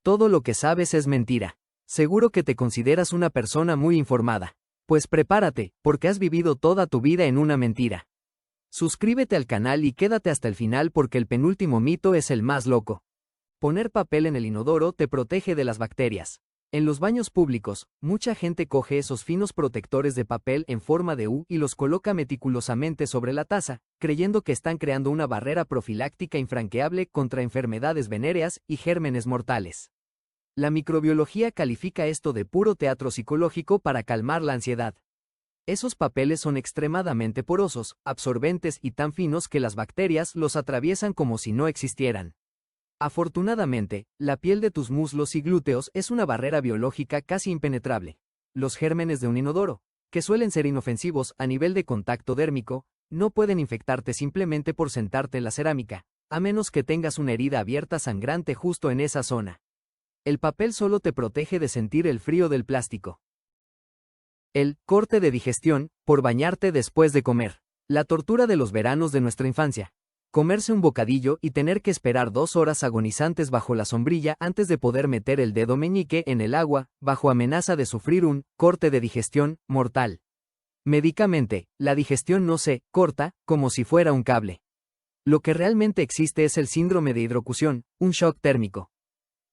Todo lo que sabes es mentira. Seguro que te consideras una persona muy informada. Pues prepárate, porque has vivido toda tu vida en una mentira. Suscríbete al canal y quédate hasta el final porque el penúltimo mito es el más loco. Poner papel en el inodoro te protege de las bacterias. En los baños públicos, mucha gente coge esos finos protectores de papel en forma de U y los coloca meticulosamente sobre la taza, creyendo que están creando una barrera profiláctica infranqueable contra enfermedades venéreas y gérmenes mortales. La microbiología califica esto de puro teatro psicológico para calmar la ansiedad. Esos papeles son extremadamente porosos, absorbentes y tan finos que las bacterias los atraviesan como si no existieran. Afortunadamente, la piel de tus muslos y glúteos es una barrera biológica casi impenetrable. Los gérmenes de un inodoro, que suelen ser inofensivos a nivel de contacto dérmico, no pueden infectarte simplemente por sentarte en la cerámica, a menos que tengas una herida abierta sangrante justo en esa zona. El papel solo te protege de sentir el frío del plástico. El corte de digestión, por bañarte después de comer. La tortura de los veranos de nuestra infancia. Comerse un bocadillo y tener que esperar 2 horas agonizantes bajo la sombrilla antes de poder meter el dedo meñique en el agua, bajo amenaza de sufrir un corte de digestión mortal. Médicamente, la digestión no se corta como si fuera un cable. Lo que realmente existe es el síndrome de hidrocución, un shock térmico.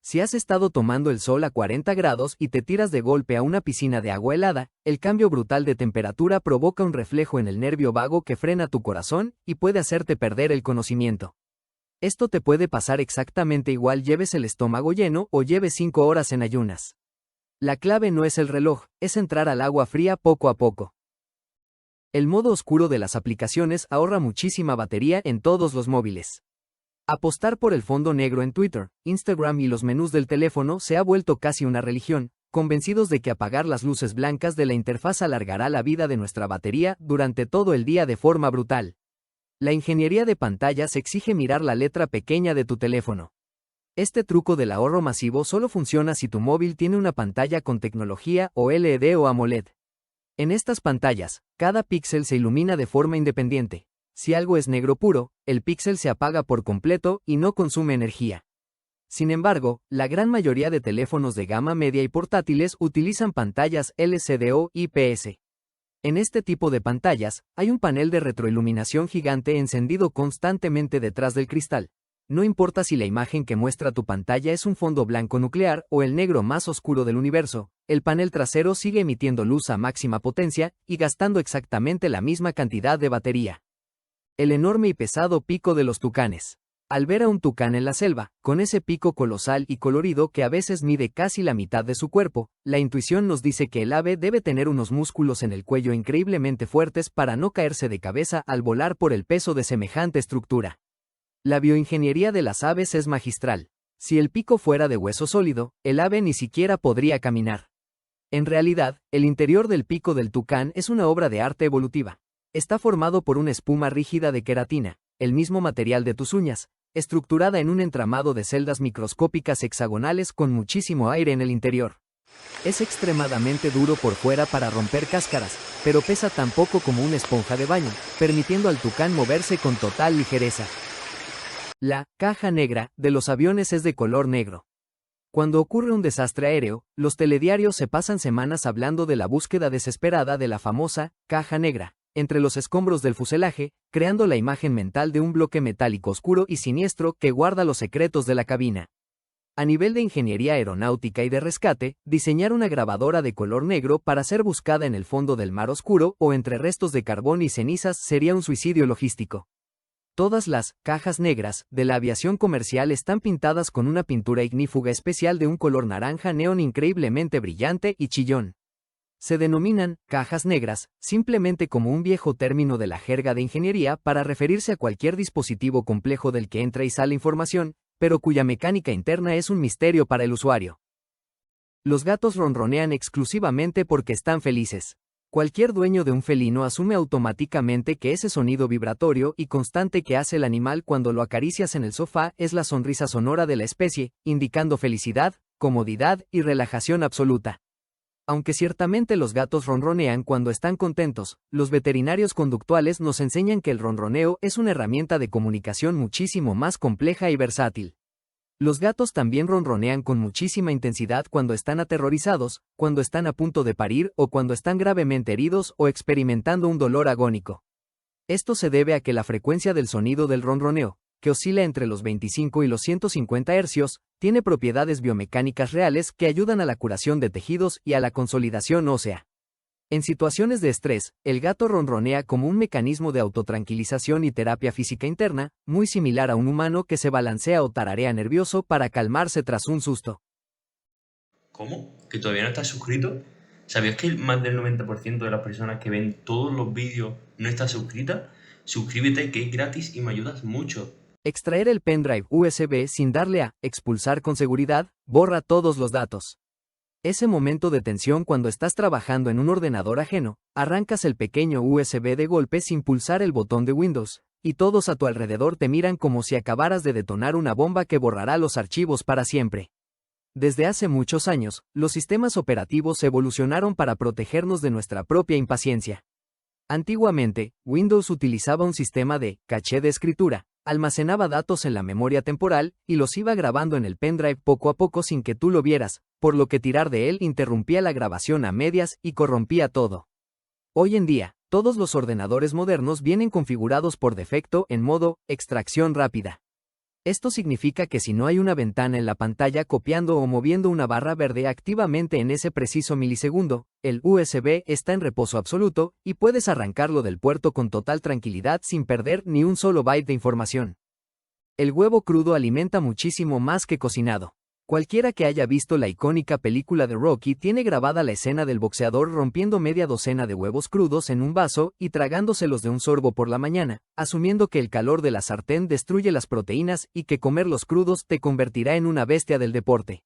Si has estado tomando el sol a 40 grados y te tiras de golpe a una piscina de agua helada, el cambio brutal de temperatura provoca un reflejo en el nervio vago que frena tu corazón y puede hacerte perder el conocimiento. Esto te puede pasar exactamente igual lleves el estómago lleno o lleves 5 horas en ayunas. La clave no es el reloj, es entrar al agua fría poco a poco. El modo oscuro de las aplicaciones ahorra muchísima batería en todos los móviles. Apostar por el fondo negro en Twitter, Instagram y los menús del teléfono se ha vuelto casi una religión, convencidos de que apagar las luces blancas de la interfaz alargará la vida de nuestra batería durante todo el día de forma brutal. La ingeniería de pantallas exige mirar la letra pequeña de tu teléfono. Este truco del ahorro masivo solo funciona si tu móvil tiene una pantalla con tecnología OLED o AMOLED. En estas pantallas, cada píxel se ilumina de forma independiente. Si algo es negro puro, el píxel se apaga por completo y no consume energía. Sin embargo, la gran mayoría de teléfonos de gama media y portátiles utilizan pantallas LCD o IPS. En este tipo de pantallas, hay un panel de retroiluminación gigante encendido constantemente detrás del cristal. No importa si la imagen que muestra tu pantalla es un fondo blanco nuclear o el negro más oscuro del universo, el panel trasero sigue emitiendo luz a máxima potencia y gastando exactamente la misma cantidad de batería. El enorme y pesado pico de los tucanes. Al ver a un tucán en la selva, con ese pico colosal y colorido que a veces mide casi la mitad de su cuerpo, la intuición nos dice que el ave debe tener unos músculos en el cuello increíblemente fuertes para no caerse de cabeza al volar por el peso de semejante estructura. La bioingeniería de las aves es magistral. Si el pico fuera de hueso sólido, el ave ni siquiera podría caminar. En realidad, el interior del pico del tucán es una obra de arte evolutiva. Está formado por una espuma rígida de queratina, el mismo material de tus uñas, estructurada en un entramado de celdas microscópicas hexagonales con muchísimo aire en el interior. Es extremadamente duro por fuera para romper cáscaras, pero pesa tan poco como una esponja de baño, permitiendo al tucán moverse con total ligereza. La caja negra de los aviones es de color negro. Cuando ocurre un desastre aéreo, los telediarios se pasan semanas hablando de la búsqueda desesperada de la famosa caja negra entre los escombros del fuselaje, creando la imagen mental de un bloque metálico oscuro y siniestro que guarda los secretos de la cabina. A nivel de ingeniería aeronáutica y de rescate, diseñar una grabadora de color negro para ser buscada en el fondo del mar oscuro o entre restos de carbón y cenizas sería un suicidio logístico. Todas las cajas negras de la aviación comercial están pintadas con una pintura ignífuga especial de un color naranja neón increíblemente brillante y chillón. Se denominan cajas negras, simplemente como un viejo término de la jerga de ingeniería para referirse a cualquier dispositivo complejo del que entra y sale información, pero cuya mecánica interna es un misterio para el usuario. Los gatos ronronean exclusivamente porque están felices. Cualquier dueño de un felino asume automáticamente que ese sonido vibratorio y constante que hace el animal cuando lo acaricias en el sofá es la sonrisa sonora de la especie, indicando felicidad, comodidad y relajación absoluta. Aunque ciertamente los gatos ronronean cuando están contentos, los veterinarios conductuales nos enseñan que el ronroneo es una herramienta de comunicación muchísimo más compleja y versátil. Los gatos también ronronean con muchísima intensidad cuando están aterrorizados, cuando están a punto de parir o cuando están gravemente heridos o experimentando un dolor agónico. Esto se debe a que la frecuencia del sonido del ronroneo, que oscila entre los 25 y los 150 hercios, tiene propiedades biomecánicas reales que ayudan a la curación de tejidos y a la consolidación ósea. En situaciones de estrés, el gato ronronea como un mecanismo de autotranquilización y terapia física interna, muy similar a un humano que se balancea o tararea nervioso para calmarse tras un susto. ¿Cómo? ¿Que todavía no estás suscrito? ¿Sabías que más del 90% de las personas que ven todos los vídeos no está suscrita? Suscríbete, que es gratis y me ayudas mucho. Extraer el pendrive USB sin darle a expulsar con seguridad, borra todos los datos. Ese momento de tensión cuando estás trabajando en un ordenador ajeno, arrancas el pequeño USB de golpe sin pulsar el botón de Windows, y todos a tu alrededor te miran como si acabaras de detonar una bomba que borrará los archivos para siempre. Desde hace muchos años, los sistemas operativos evolucionaron para protegernos de nuestra propia impaciencia. Antiguamente, Windows utilizaba un sistema de caché de escritura, almacenaba datos en la memoria temporal y los iba grabando en el pendrive poco a poco sin que tú lo vieras, por lo que tirar de él interrumpía la grabación a medias y corrompía todo. Hoy en día, todos los ordenadores modernos vienen configurados por defecto en modo extracción rápida. Esto significa que si no hay una ventana en la pantalla copiando o moviendo una barra verde activamente en ese preciso milisegundo, el USB está en reposo absoluto y puedes arrancarlo del puerto con total tranquilidad sin perder ni un solo byte de información. El huevo crudo alimenta muchísimo más que cocinado. Cualquiera que haya visto la icónica película de Rocky tiene grabada la escena del boxeador rompiendo media docena de huevos crudos en un vaso y tragándoselos de un sorbo por la mañana, asumiendo que el calor de la sartén destruye las proteínas y que comerlos crudos te convertirá en una bestia del deporte.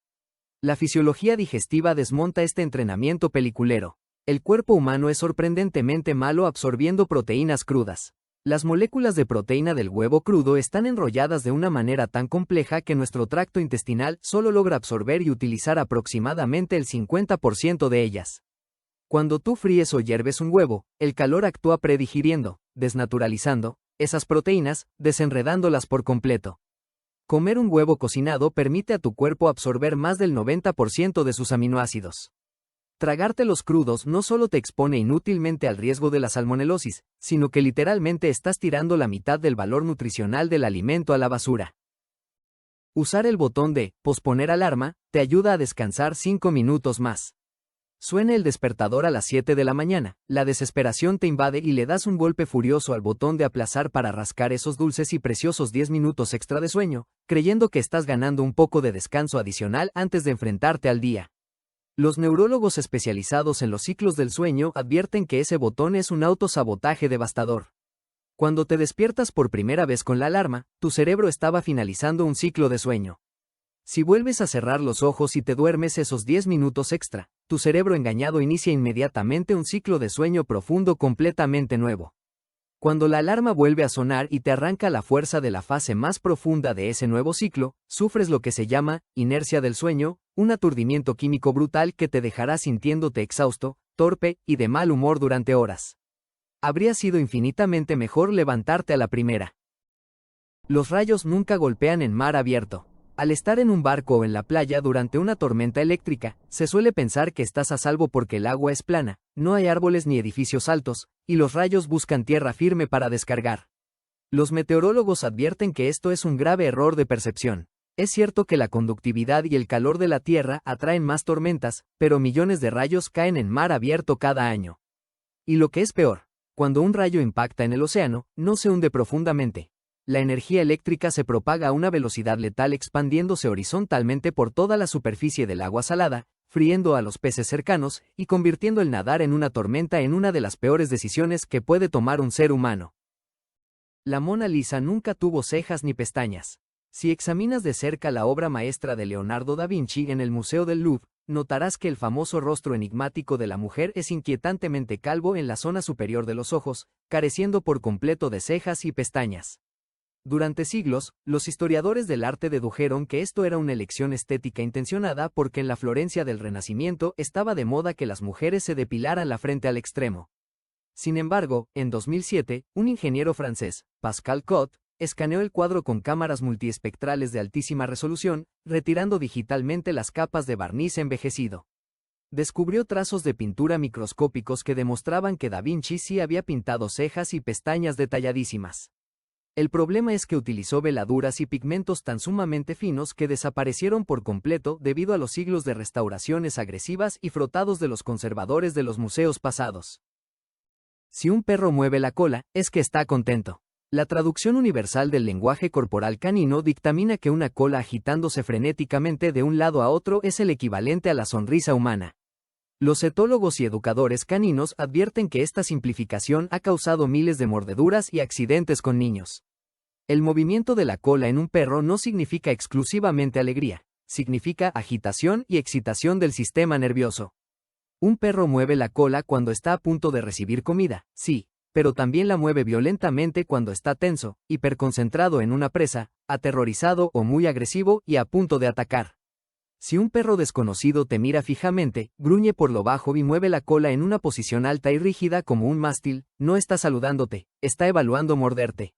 La fisiología digestiva desmonta este entrenamiento peliculero. El cuerpo humano es sorprendentemente malo absorbiendo proteínas crudas. Las moléculas de proteína del huevo crudo están enrolladas de una manera tan compleja que nuestro tracto intestinal solo logra absorber y utilizar aproximadamente el 50% de ellas. Cuando tú fríes o hierves un huevo, el calor actúa predigiriendo, desnaturalizando, esas proteínas, desenredándolas por completo. Comer un huevo cocinado permite a tu cuerpo absorber más del 90% de sus aminoácidos. Tragártelos crudos no solo te expone inútilmente al riesgo de la salmonelosis, sino que literalmente estás tirando la mitad del valor nutricional del alimento a la basura. Usar el botón de posponer alarma te ayuda a descansar 5 minutos más. Suena el despertador a las 7 de la mañana, la desesperación te invade y le das un golpe furioso al botón de aplazar para rascar esos dulces y preciosos 10 minutos extra de sueño, creyendo que estás ganando un poco de descanso adicional antes de enfrentarte al día. Los neurólogos especializados en los ciclos del sueño advierten que ese botón es un autosabotaje devastador. Cuando te despiertas por primera vez con la alarma, tu cerebro estaba finalizando un ciclo de sueño. Si vuelves a cerrar los ojos y te duermes esos 10 minutos extra, tu cerebro engañado inicia inmediatamente un ciclo de sueño profundo completamente nuevo. Cuando la alarma vuelve a sonar y te arranca la fuerza de la fase más profunda de ese nuevo ciclo, sufres lo que se llama inercia del sueño, un aturdimiento químico brutal que te dejará sintiéndote exhausto, torpe y de mal humor durante horas. Habría sido infinitamente mejor levantarte a la primera. Los rayos nunca golpean en mar abierto. Al estar en un barco o en la playa durante una tormenta eléctrica, se suele pensar que estás a salvo porque el agua es plana, no hay árboles ni edificios altos, y los rayos buscan tierra firme para descargar. Los meteorólogos advierten que esto es un grave error de percepción. Es cierto que la conductividad y el calor de la Tierra atraen más tormentas, pero millones de rayos caen en mar abierto cada año. Y lo que es peor, cuando un rayo impacta en el océano, no se hunde profundamente. La energía eléctrica se propaga a una velocidad letal expandiéndose horizontalmente por toda la superficie del agua salada, friendo a los peces cercanos y convirtiendo el nadar en una tormenta en una de las peores decisiones que puede tomar un ser humano. La Mona Lisa nunca tuvo cejas ni pestañas. Si examinas de cerca la obra maestra de Leonardo da Vinci en el Museo del Louvre, notarás que el famoso rostro enigmático de la mujer es inquietantemente calvo en la zona superior de los ojos, careciendo por completo de cejas y pestañas. Durante siglos, los historiadores del arte dedujeron que esto era una elección estética intencionada porque en la Florencia del Renacimiento estaba de moda que las mujeres se depilaran la frente al extremo. Sin embargo, en 2007, un ingeniero francés, Pascal Cot, escaneó el cuadro con cámaras multiespectrales de altísima resolución, retirando digitalmente las capas de barniz envejecido. Descubrió trazos de pintura microscópicos que demostraban que Da Vinci sí había pintado cejas y pestañas detalladísimas. El problema es que utilizó veladuras y pigmentos tan sumamente finos que desaparecieron por completo debido a los siglos de restauraciones agresivas y frotados de los conservadores de los museos pasados. Si un perro mueve la cola, es que está contento. La traducción universal del lenguaje corporal canino dictamina que una cola agitándose frenéticamente de un lado a otro es el equivalente a la sonrisa humana. Los etólogos y educadores caninos advierten que esta simplificación ha causado miles de mordeduras y accidentes con niños. El movimiento de la cola en un perro no significa exclusivamente alegría, significa agitación y excitación del sistema nervioso. Un perro mueve la cola cuando está a punto de recibir comida, sí, pero también la mueve violentamente cuando está tenso, hiperconcentrado en una presa, aterrorizado o muy agresivo y a punto de atacar. Si un perro desconocido te mira fijamente, gruñe por lo bajo y mueve la cola en una posición alta y rígida como un mástil, no está saludándote, está evaluando morderte.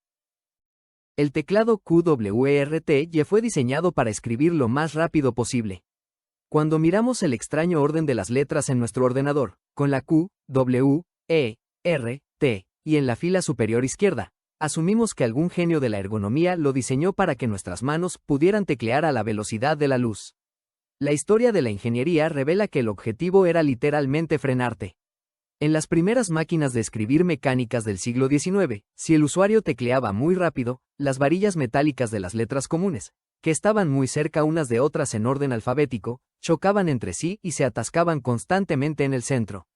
El teclado QWERTY fue diseñado para escribir lo más rápido posible. Cuando miramos el extraño orden de las letras en nuestro ordenador, con la Q, W, E, R, T, y en la fila superior izquierda, asumimos que algún genio de la ergonomía lo diseñó para que nuestras manos pudieran teclear a la velocidad de la luz. La historia de la ingeniería revela que el objetivo era literalmente frenarte. En las primeras máquinas de escribir mecánicas del siglo XIX, si el usuario tecleaba muy rápido, las varillas metálicas de las letras comunes, que estaban muy cerca unas de otras en orden alfabético, chocaban entre sí y se atascaban constantemente en el centro.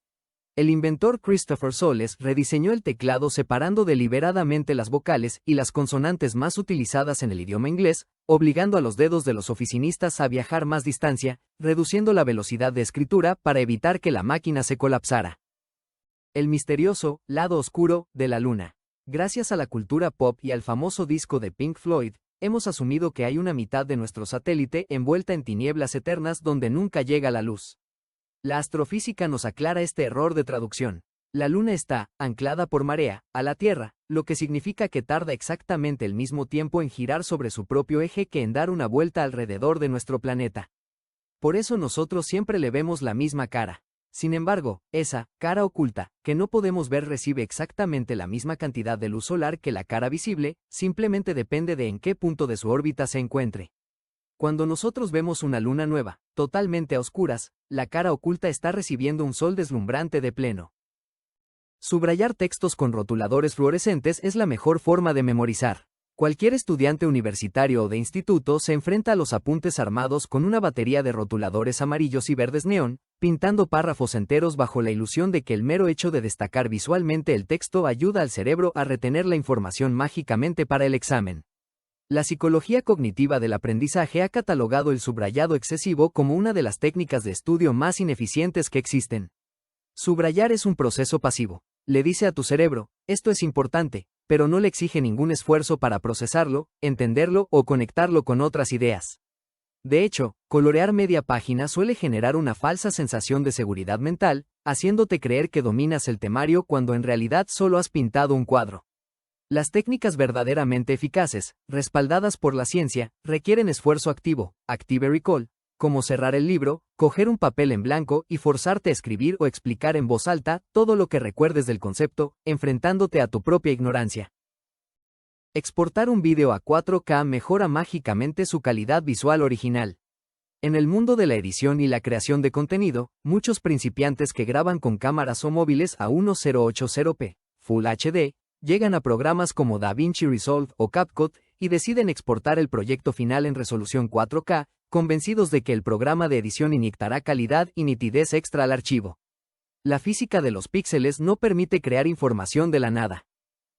El inventor Christopher Soles rediseñó el teclado separando deliberadamente las vocales y las consonantes más utilizadas en el idioma inglés, obligando a los dedos de los oficinistas a viajar más distancia, reduciendo la velocidad de escritura para evitar que la máquina se colapsara. El misterioso lado oscuro de la luna. Gracias a la cultura pop y al famoso disco de Pink Floyd, hemos asumido que hay una mitad de nuestro satélite envuelta en tinieblas eternas donde nunca llega la luz. La astrofísica nos aclara este error de traducción. La Luna está, anclada por marea, a la Tierra, lo que significa que tarda exactamente el mismo tiempo en girar sobre su propio eje que en dar una vuelta alrededor de nuestro planeta. Por eso nosotros siempre le vemos la misma cara. Sin embargo, esa cara oculta, que no podemos ver, recibe exactamente la misma cantidad de luz solar que la cara visible, simplemente depende de en qué punto de su órbita se encuentre. Cuando nosotros vemos una luna nueva, totalmente a oscuras, la cara oculta está recibiendo un sol deslumbrante de pleno. Subrayar textos con rotuladores fluorescentes es la mejor forma de memorizar. Cualquier estudiante universitario o de instituto se enfrenta a los apuntes armados con una batería de rotuladores amarillos y verdes neón, pintando párrafos enteros bajo la ilusión de que el mero hecho de destacar visualmente el texto ayuda al cerebro a retener la información mágicamente para el examen. La psicología cognitiva del aprendizaje ha catalogado el subrayado excesivo como una de las técnicas de estudio más ineficientes que existen. Subrayar es un proceso pasivo. Le dice a tu cerebro, esto es importante, pero no le exige ningún esfuerzo para procesarlo, entenderlo o conectarlo con otras ideas. De hecho, colorear media página suele generar una falsa sensación de seguridad mental, haciéndote creer que dominas el temario cuando en realidad solo has pintado un cuadro. Las técnicas verdaderamente eficaces, respaldadas por la ciencia, requieren esfuerzo activo, active recall, como cerrar el libro, coger un papel en blanco y forzarte a escribir o explicar en voz alta todo lo que recuerdes del concepto, enfrentándote a tu propia ignorancia. Exportar un vídeo a 4K mejora mágicamente su calidad visual original. En el mundo de la edición y la creación de contenido, muchos principiantes que graban con cámaras o móviles a 1080p, Full HD, llegan a programas como DaVinci Resolve o CapCut y deciden exportar el proyecto final en resolución 4K, convencidos de que el programa de edición inyectará calidad y nitidez extra al archivo. La física de los píxeles no permite crear información de la nada.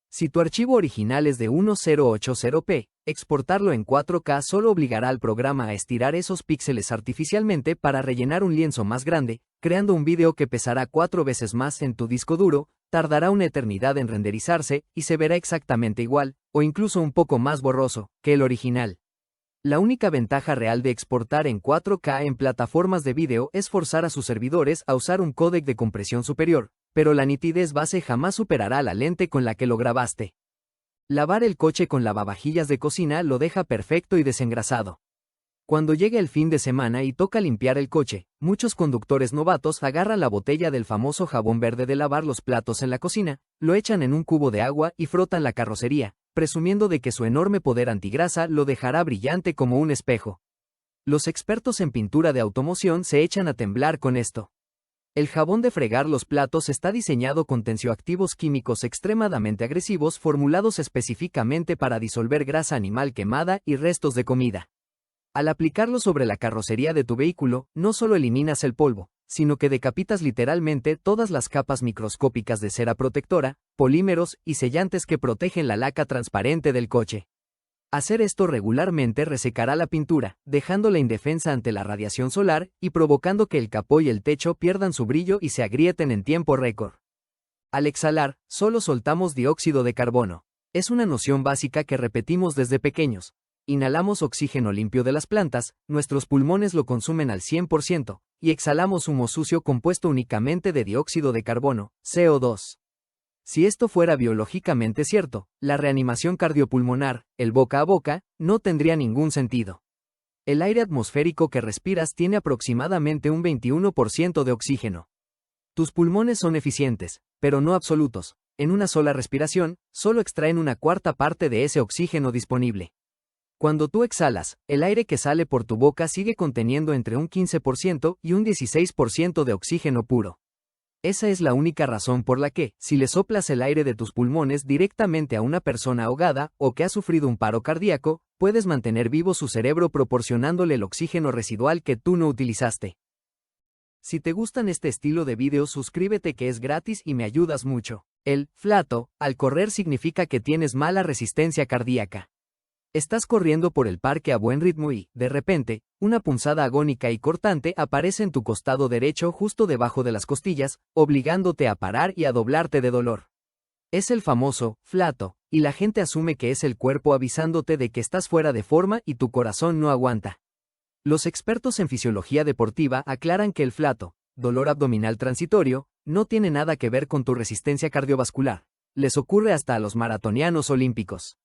Si tu archivo original es de 1080p, exportarlo en 4K solo obligará al programa a estirar esos píxeles artificialmente para rellenar un lienzo más grande, creando un vídeo que pesará 4 veces más en tu disco duro, tardará una eternidad en renderizarse y se verá exactamente igual, o incluso un poco más borroso, que el original. La única ventaja real de exportar en 4K en plataformas de vídeo es forzar a sus servidores a usar un códec de compresión superior, pero la nitidez base jamás superará la lente con la que lo grabaste. Lavar el coche con lavavajillas de cocina lo deja perfecto y desengrasado. Cuando llega el fin de semana y toca limpiar el coche, muchos conductores novatos agarran la botella del famoso jabón verde de lavar los platos en la cocina, lo echan en un cubo de agua y frotan la carrocería, presumiendo de que su enorme poder antigrasa lo dejará brillante como un espejo. Los expertos en pintura de automoción se echan a temblar con esto. El jabón de fregar los platos está diseñado con tensioactivos químicos extremadamente agresivos formulados específicamente para disolver grasa animal quemada y restos de comida. Al aplicarlo sobre la carrocería de tu vehículo, no solo eliminas el polvo, sino que decapitas literalmente todas las capas microscópicas de cera protectora, polímeros y sellantes que protegen la laca transparente del coche. Hacer esto regularmente resecará la pintura, dejándola indefensa ante la radiación solar y provocando que el capó y el techo pierdan su brillo y se agrieten en tiempo récord. Al exhalar, solo soltamos dióxido de carbono. Es una noción básica que repetimos desde pequeños. Inhalamos oxígeno limpio de las plantas, nuestros pulmones lo consumen al 100%, y exhalamos humo sucio compuesto únicamente de dióxido de carbono, CO2. Si esto fuera biológicamente cierto, la reanimación cardiopulmonar, el boca a boca, no tendría ningún sentido. El aire atmosférico que respiras tiene aproximadamente un 21% de oxígeno. Tus pulmones son eficientes, pero no absolutos. En una sola respiración, solo extraen una cuarta parte de ese oxígeno disponible. Cuando tú exhalas, el aire que sale por tu boca sigue conteniendo entre un 15% y un 16% de oxígeno puro. Esa es la única razón por la que, si le soplas el aire de tus pulmones directamente a una persona ahogada o que ha sufrido un paro cardíaco, puedes mantener vivo su cerebro proporcionándole el oxígeno residual que tú no utilizaste. Si te gustan este estilo de videos, suscríbete, que es gratis y me ayudas mucho. El flato al correr significa que tienes mala resistencia cardíaca. Estás corriendo por el parque a buen ritmo y, de repente, una punzada agónica y cortante aparece en tu costado derecho justo debajo de las costillas, obligándote a parar y a doblarte de dolor. Es el famoso flato, y la gente asume que es el cuerpo avisándote de que estás fuera de forma y tu corazón no aguanta. Los expertos en fisiología deportiva aclaran que el flato, dolor abdominal transitorio, no tiene nada que ver con tu resistencia cardiovascular. Les ocurre hasta a los maratonianos olímpicos.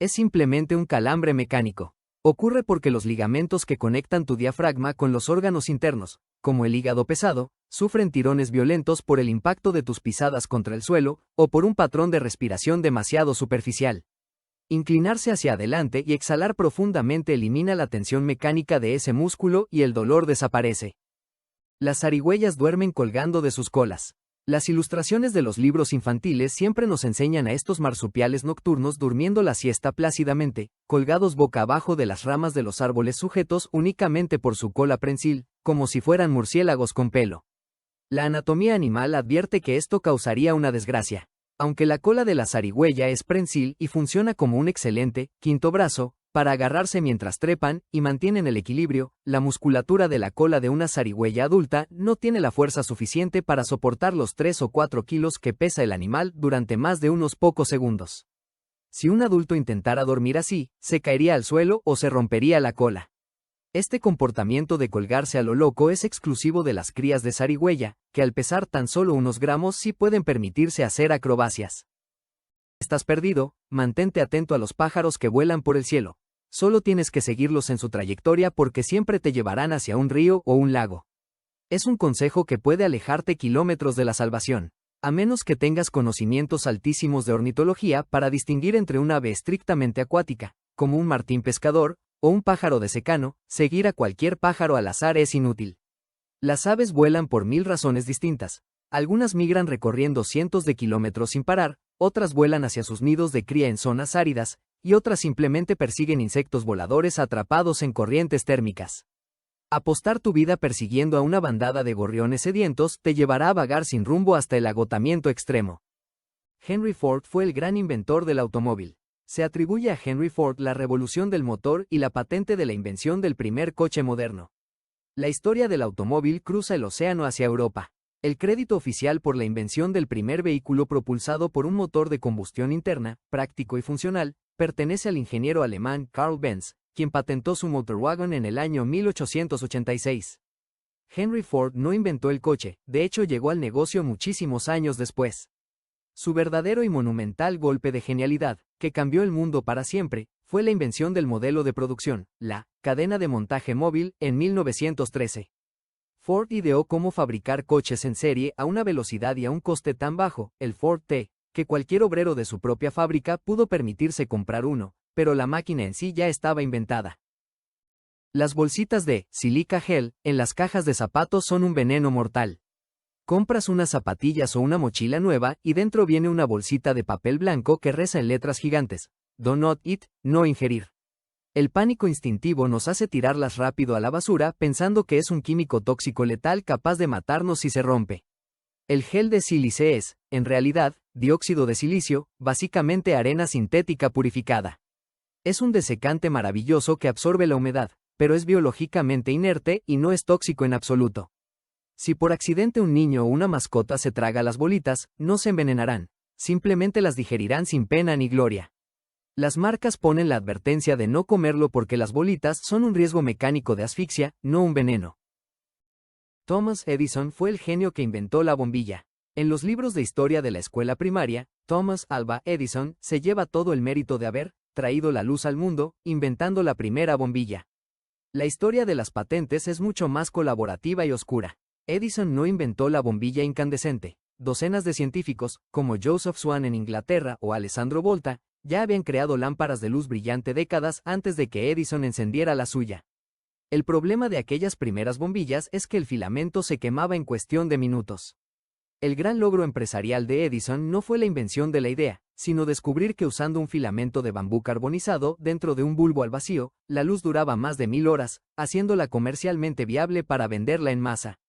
Es simplemente un calambre mecánico. Ocurre porque los ligamentos que conectan tu diafragma con los órganos internos, como el hígado pesado, sufren tirones violentos por el impacto de tus pisadas contra el suelo o por un patrón de respiración demasiado superficial. Inclinarse hacia adelante y exhalar profundamente elimina la tensión mecánica de ese músculo y el dolor desaparece. Las zarigüeyas duermen colgando de sus colas. Las ilustraciones de los libros infantiles siempre nos enseñan a estos marsupiales nocturnos durmiendo la siesta plácidamente, colgados boca abajo de las ramas de los árboles, sujetos únicamente por su cola prensil, como si fueran murciélagos con pelo. La anatomía animal advierte que esto causaría una desgracia. Aunque la cola de la zarigüeya es prensil y funciona como un excelente quinto brazo, para agarrarse mientras trepan y mantienen el equilibrio, la musculatura de la cola de una zarigüeya adulta no tiene la fuerza suficiente para soportar los 3 o 4 kilos que pesa el animal durante más de unos pocos segundos. Si un adulto intentara dormir así, se caería al suelo o se rompería la cola. Este comportamiento de colgarse a lo loco es exclusivo de las crías de zarigüeya, que al pesar tan solo unos gramos sí pueden permitirse hacer acrobacias. ¿Estás perdido? Mantente atento a los pájaros que vuelan por el cielo. Solo tienes que seguirlos en su trayectoria porque siempre te llevarán hacia un río o un lago. Es un consejo que puede alejarte kilómetros de la salvación, a menos que tengas conocimientos altísimos de ornitología para distinguir entre un ave estrictamente acuática, como un martín pescador, o un pájaro de secano. Seguir a cualquier pájaro al azar es inútil. Las aves vuelan por 1000 razones distintas. Algunas migran recorriendo cientos de kilómetros sin parar, otras vuelan hacia sus nidos de cría en zonas áridas, y otras simplemente persiguen insectos voladores atrapados en corrientes térmicas. Apostar tu vida persiguiendo a una bandada de gorriones sedientos te llevará a vagar sin rumbo hasta el agotamiento extremo. Henry Ford fue el gran inventor del automóvil. Se atribuye a Henry Ford la revolución del motor y la patente de la invención del primer coche moderno. La historia del automóvil cruza el océano hacia Europa. El crédito oficial por la invención del primer vehículo propulsado por un motor de combustión interna, práctico y funcional, pertenece al ingeniero alemán Karl Benz, quien patentó su Motorwagen en el año 1886. Henry Ford no inventó el coche, de hecho llegó al negocio muchísimos años después. Su verdadero y monumental golpe de genialidad, que cambió el mundo para siempre, fue la invención del modelo de producción, la cadena de montaje móvil, en 1913. Ford ideó cómo fabricar coches en serie a una velocidad y a un coste tan bajo, el Ford T, que cualquier obrero de su propia fábrica pudo permitirse comprar uno, pero la máquina en sí ya estaba inventada. Las bolsitas de silica gel en las cajas de zapatos son un veneno mortal. Compras unas zapatillas o una mochila nueva y dentro viene una bolsita de papel blanco que reza en letras gigantes: "Do not eat", no ingerir. El pánico instintivo nos hace tirarlas rápido a la basura pensando que es un químico tóxico letal capaz de matarnos si se rompe. El gel de sílice es, en realidad, dióxido de silicio, básicamente arena sintética purificada. Es un desecante maravilloso que absorbe la humedad, pero es biológicamente inerte y no es tóxico en absoluto. Si por accidente un niño o una mascota se traga las bolitas, no se envenenarán, simplemente las digerirán sin pena ni gloria. Las marcas ponen la advertencia de no comerlo porque las bolitas son un riesgo mecánico de asfixia, no un veneno. Thomas Edison fue el genio que inventó la bombilla. En los libros de historia de la escuela primaria, Thomas Alva Edison se lleva todo el mérito de haber traído la luz al mundo, inventando la primera bombilla. La historia de las patentes es mucho más colaborativa y oscura. Edison no inventó la bombilla incandescente. Docenas de científicos, como Joseph Swan en Inglaterra o Alessandro Volta, ya habían creado lámparas de luz brillante décadas antes de que Edison encendiera la suya. El problema de aquellas primeras bombillas es que el filamento se quemaba en cuestión de minutos. El gran logro empresarial de Edison no fue la invención de la idea, sino descubrir que usando un filamento de bambú carbonizado dentro de un bulbo al vacío, la luz duraba más de 1000 horas, haciéndola comercialmente viable para venderla en masa.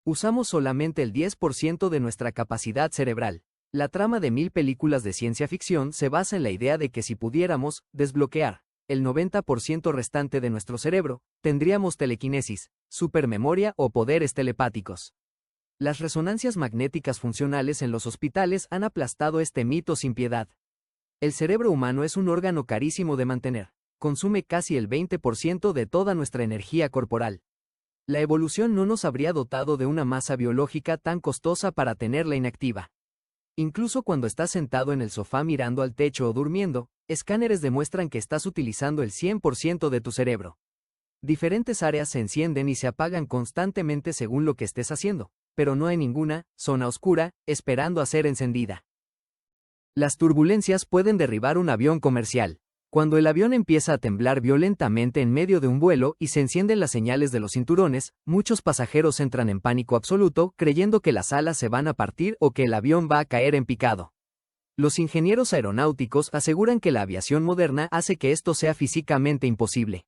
Usamos solamente el 10% de nuestra capacidad cerebral. La trama de 1000 películas de ciencia ficción se basa en la idea de que si pudiéramos desbloquear el 90% restante de nuestro cerebro, tendríamos telequinesis, supermemoria o poderes telepáticos. Las resonancias magnéticas funcionales en los hospitales han aplastado este mito sin piedad. El cerebro humano es un órgano carísimo de mantener. Consume casi el 20% de toda nuestra energía corporal. La evolución no nos habría dotado de una masa biológica tan costosa para tenerla inactiva. Incluso cuando estás sentado en el sofá mirando al techo o durmiendo, escáneres demuestran que estás utilizando el 100% de tu cerebro. Diferentes áreas se encienden y se apagan constantemente según lo que estés haciendo, pero no hay ninguna zona oscura esperando a ser encendida. Las turbulencias pueden derribar un avión comercial. Cuando el avión empieza a temblar violentamente en medio de un vuelo y se encienden las señales de los cinturones, muchos pasajeros entran en pánico absoluto creyendo que las alas se van a partir o que el avión va a caer en picado. Los ingenieros aeronáuticos aseguran que la aviación moderna hace que esto sea físicamente imposible.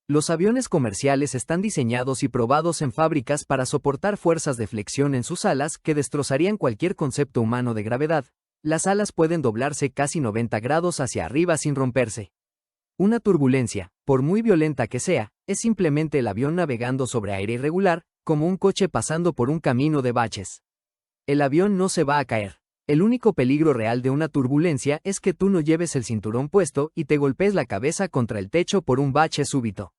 Los aviones comerciales están diseñados y probados en fábricas para soportar fuerzas de flexión en sus alas que destrozarían cualquier concepto humano de gravedad. Las alas pueden doblarse casi 90 grados hacia arriba sin romperse. Una turbulencia, por muy violenta que sea, es simplemente el avión navegando sobre aire irregular, como un coche pasando por un camino de baches. El avión no se va a caer. El único peligro real de una turbulencia es que tú no lleves el cinturón puesto y te golpees la cabeza contra el techo por un bache súbito.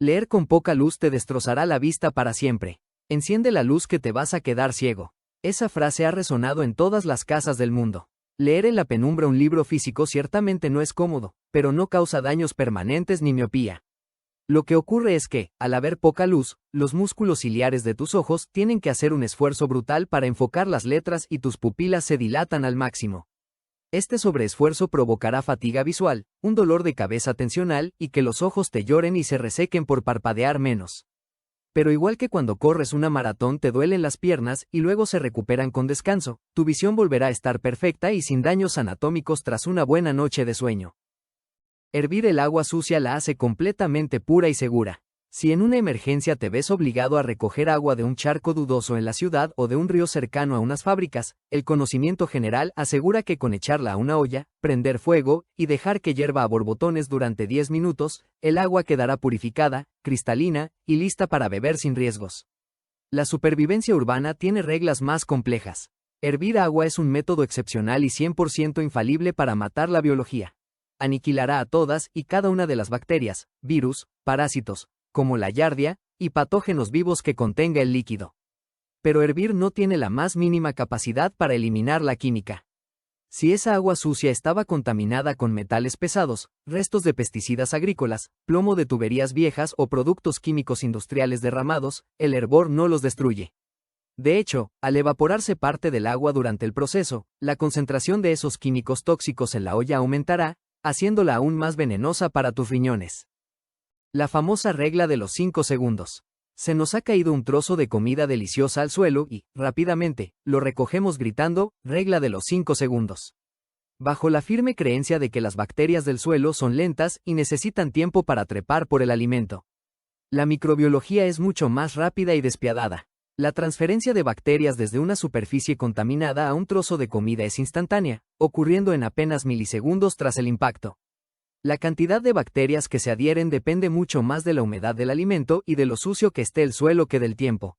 Leer con poca luz te destrozará la vista para siempre. Enciende la luz que te vas a quedar ciego. Esa frase ha resonado en todas las casas del mundo. Leer en la penumbra un libro físico ciertamente no es cómodo, pero no causa daños permanentes ni miopía. Lo que ocurre es que, al haber poca luz, los músculos ciliares de tus ojos tienen que hacer un esfuerzo brutal para enfocar las letras y tus pupilas se dilatan al máximo. Este sobreesfuerzo provocará fatiga visual, un dolor de cabeza tensional y que los ojos te lloren y se resequen por parpadear menos. Pero igual que cuando corres una maratón te duelen las piernas y luego se recuperan con descanso, tu visión volverá a estar perfecta y sin daños anatómicos tras una buena noche de sueño. Hervir el agua sucia la hace completamente pura y segura. Si en una emergencia te ves obligado a recoger agua de un charco dudoso en la ciudad o de un río cercano a unas fábricas, el conocimiento general asegura que con echarla a una olla, prender fuego y dejar que hierva a borbotones durante 10 minutos, el agua quedará purificada, cristalina y lista para beber sin riesgos. La supervivencia urbana tiene reglas más complejas. Hervir agua es un método excepcional y 100% infalible para matar la biología. Aniquilará a todas y cada una de las bacterias, virus, parásitos, como la yardia, y patógenos vivos que contenga el líquido. pero hervir no tiene la más mínima capacidad para eliminar la química. Si esa agua sucia estaba contaminada con metales pesados, restos de pesticidas agrícolas, plomo de tuberías viejas o productos químicos industriales derramados, el hervor no los destruye. De hecho, al evaporarse parte del agua durante el proceso, la concentración de esos químicos tóxicos en la olla aumentará, haciéndola aún más venenosa para tus riñones. La famosa regla de los 5 segundos. Se nos ha caído un trozo de comida deliciosa al suelo y, rápidamente, lo recogemos gritando, regla de los 5 segundos. Bajo la firme creencia de que las bacterias del suelo son lentas y necesitan tiempo para trepar por el alimento. La microbiología es mucho más rápida y despiadada. La transferencia de bacterias desde una superficie contaminada a un trozo de comida es instantánea, ocurriendo en apenas milisegundos tras el impacto. La cantidad de bacterias que se adhieren depende mucho más de la humedad del alimento y de lo sucio que esté el suelo que del tiempo.